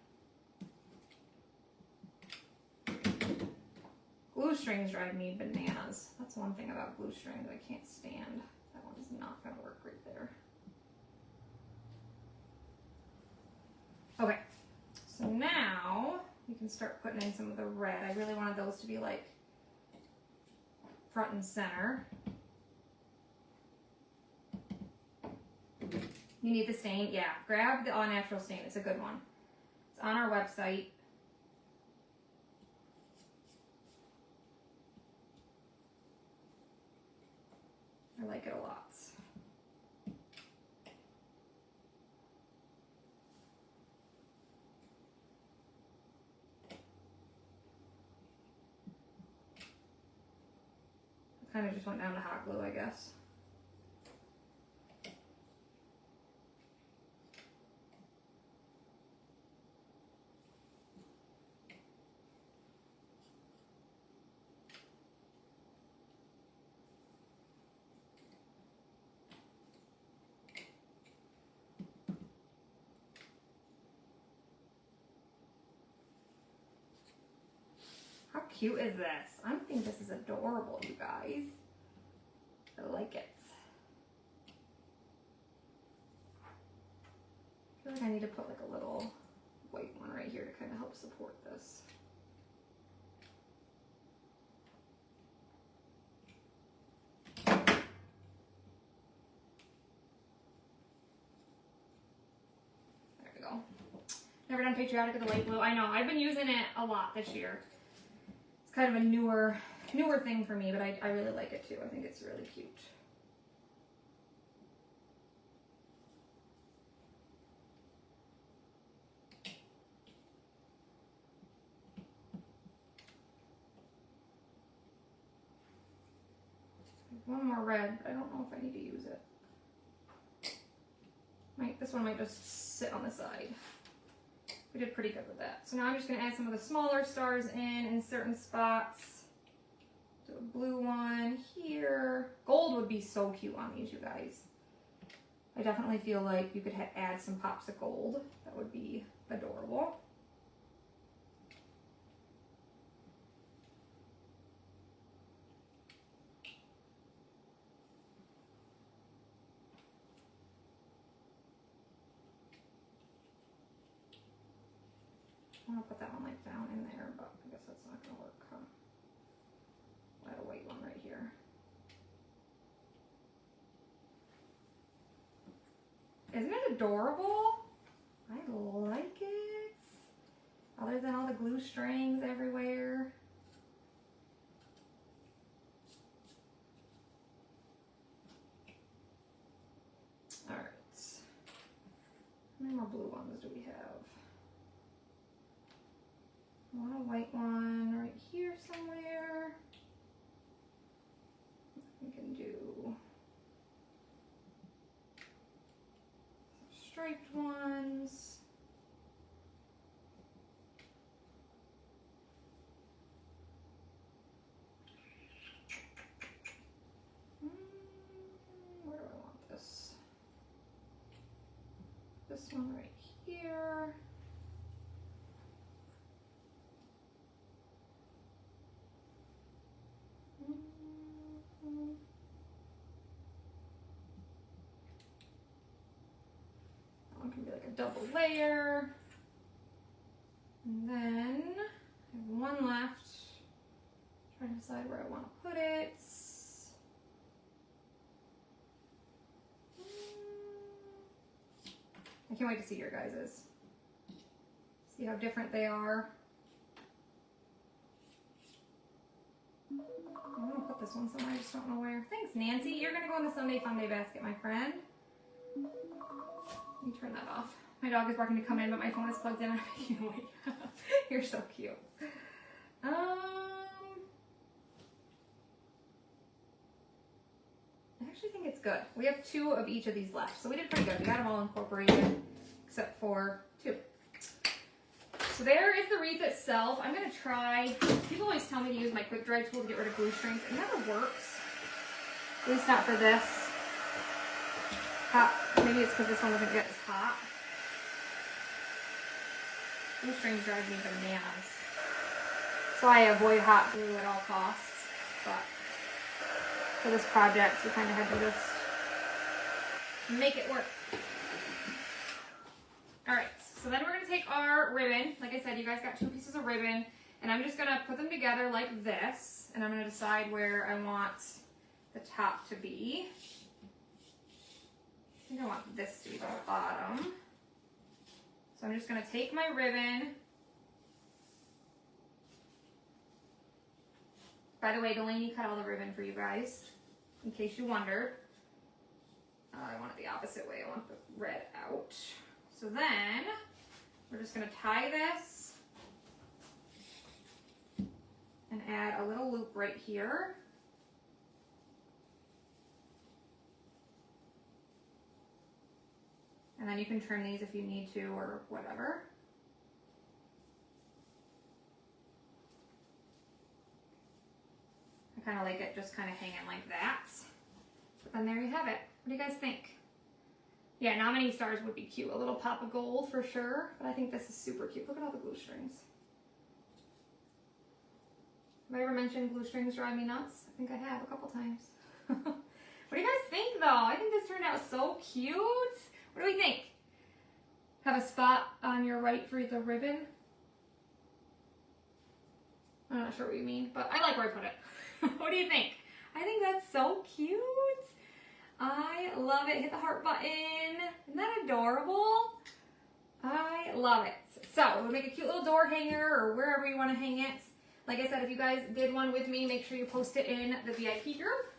Glue strings drive me bananas. That's one thing about glue strings I can't stand. That one is not gonna work right there. Okay, so now we can start putting in some of the red. I really wanted those to be like front and center. You need the stain? Yeah, grab the All Natural stain. It's a good one. It's on our website. I like it a lot. I kind of just went down to hot glue, I guess. How cute is this? I think this is adorable, you guys. I like it. I feel like I need to put like a little white one right here to kind of help support this. There we go. Never done Patriotic of the light blue. I know, I've been using it a lot this year. It's kind of a newer thing for me, but I really like it too. I think it's really cute. One more red, but I don't know if I need to use it. This one might just sit on the side. We did pretty good with that. So now I'm just going to add some of the smaller stars in certain spots. Do a blue one here. Gold would be so cute on these, you guys. I definitely feel like you could add some pops of gold. That would be adorable. I'm gonna put that one like down in there, but I guess that's not gonna work, huh? I had a white one right here. Isn't it adorable? I like it. Other than all the glue strings everywhere. All right. How many more blue ones do we have? I want a white one right here somewhere. We can do some striped ones. Where do I want this? This one right here. That one can be like a double layer. And then I have one left. Trying to decide where I want to put it. I can't wait to see your guys's. See how different they are. I'm gonna put this one somewhere, I just don't know where. Thanks, Nancy. You're gonna go in the Sunday Funday basket, my friend. Let me turn that off. My dog is barking to come in, but my phone is plugged in. I'm making you wait. You're so cute. I actually think it's good. We have 2 of each of these left, so we did pretty good. We got them all incorporated, except for 2. So there is the wreath itself. I'm gonna try, people always tell me to use my quick dry tool to get rid of glue strings. It never works, at least not for this. Maybe it's because this one doesn't get as hot. Glue strings drive me bananas. So I avoid hot glue at all costs, but for this project, we kind of had to just make it work. All right, so then we're gonna take our ribbon. Like I said, you guys got 2 pieces of ribbon, and I'm just gonna put them together like this, and I'm gonna decide where I want the top to be. I think I want this to be the bottom. So I'm just gonna take my ribbon. By the way, Delaney cut all the ribbon for you guys, in case you wondered. I want it the opposite way. I want the red out. So then, we're just gonna tie this and add a little loop right here. And then you can trim these if you need to or whatever. I kind of like it just kind of hanging like that. But then there you have it. What do you guys think? Yeah, nominee stars would be cute. A little pop of gold for sure, but I think this is super cute. Look at all the glue strings. Have I ever mentioned glue strings drive me nuts? I think I have a couple times. What do you guys think though? I think this turned out so cute. What do we think? Have a spot on your right for the ribbon? I'm not sure what you mean, but I like where I put it. What do you think? I think that's so cute. I love it. Hit the heart button. Isn't that adorable? I love it. So we'll make a cute little door hanger or wherever you want to hang it. Like I said, if you guys did one with me, make sure you post it in the VIP group.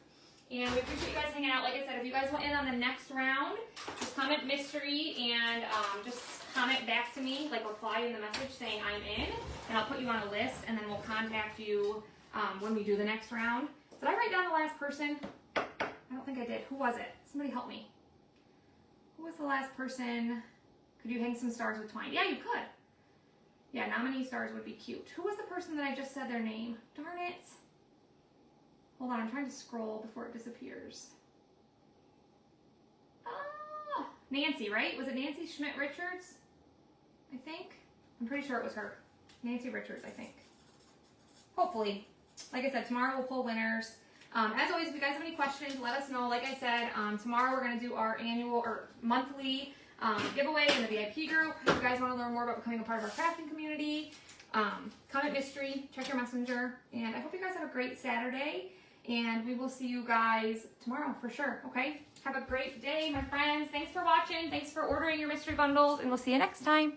And we appreciate you guys hanging out. Like I said, if you guys want in on the next round, just comment mystery and just comment back to me, like reply in the message saying I'm in, and I'll put you on a list, and then we'll contact you when we do the next round. Did I write down the last person? I don't think I did. Who was it? Somebody help me. Who was the last person? Could you hang some stars with twine? Yeah, you could. Yeah, nominee stars would be cute. Who was the person that I just said their name? Darn it. Hold on, I'm trying to scroll before it disappears. Nancy, right? Was it Nancy Schmidt-Richards? I think. I'm pretty sure it was her. Nancy Richards, I think. Hopefully. Like I said, tomorrow we'll pull winners. As always, if you guys have any questions, let us know. Like I said, tomorrow we're going to do our annual or monthly giveaway in the VIP group. If you guys want to learn more about becoming a part of our crafting community, comment mystery, check your messenger. And I hope you guys have a great Saturday. And we will see you guys tomorrow for sure, okay? Have a great day, my friends. Thanks for watching. Thanks for ordering your mystery bundles. And we'll see you next time.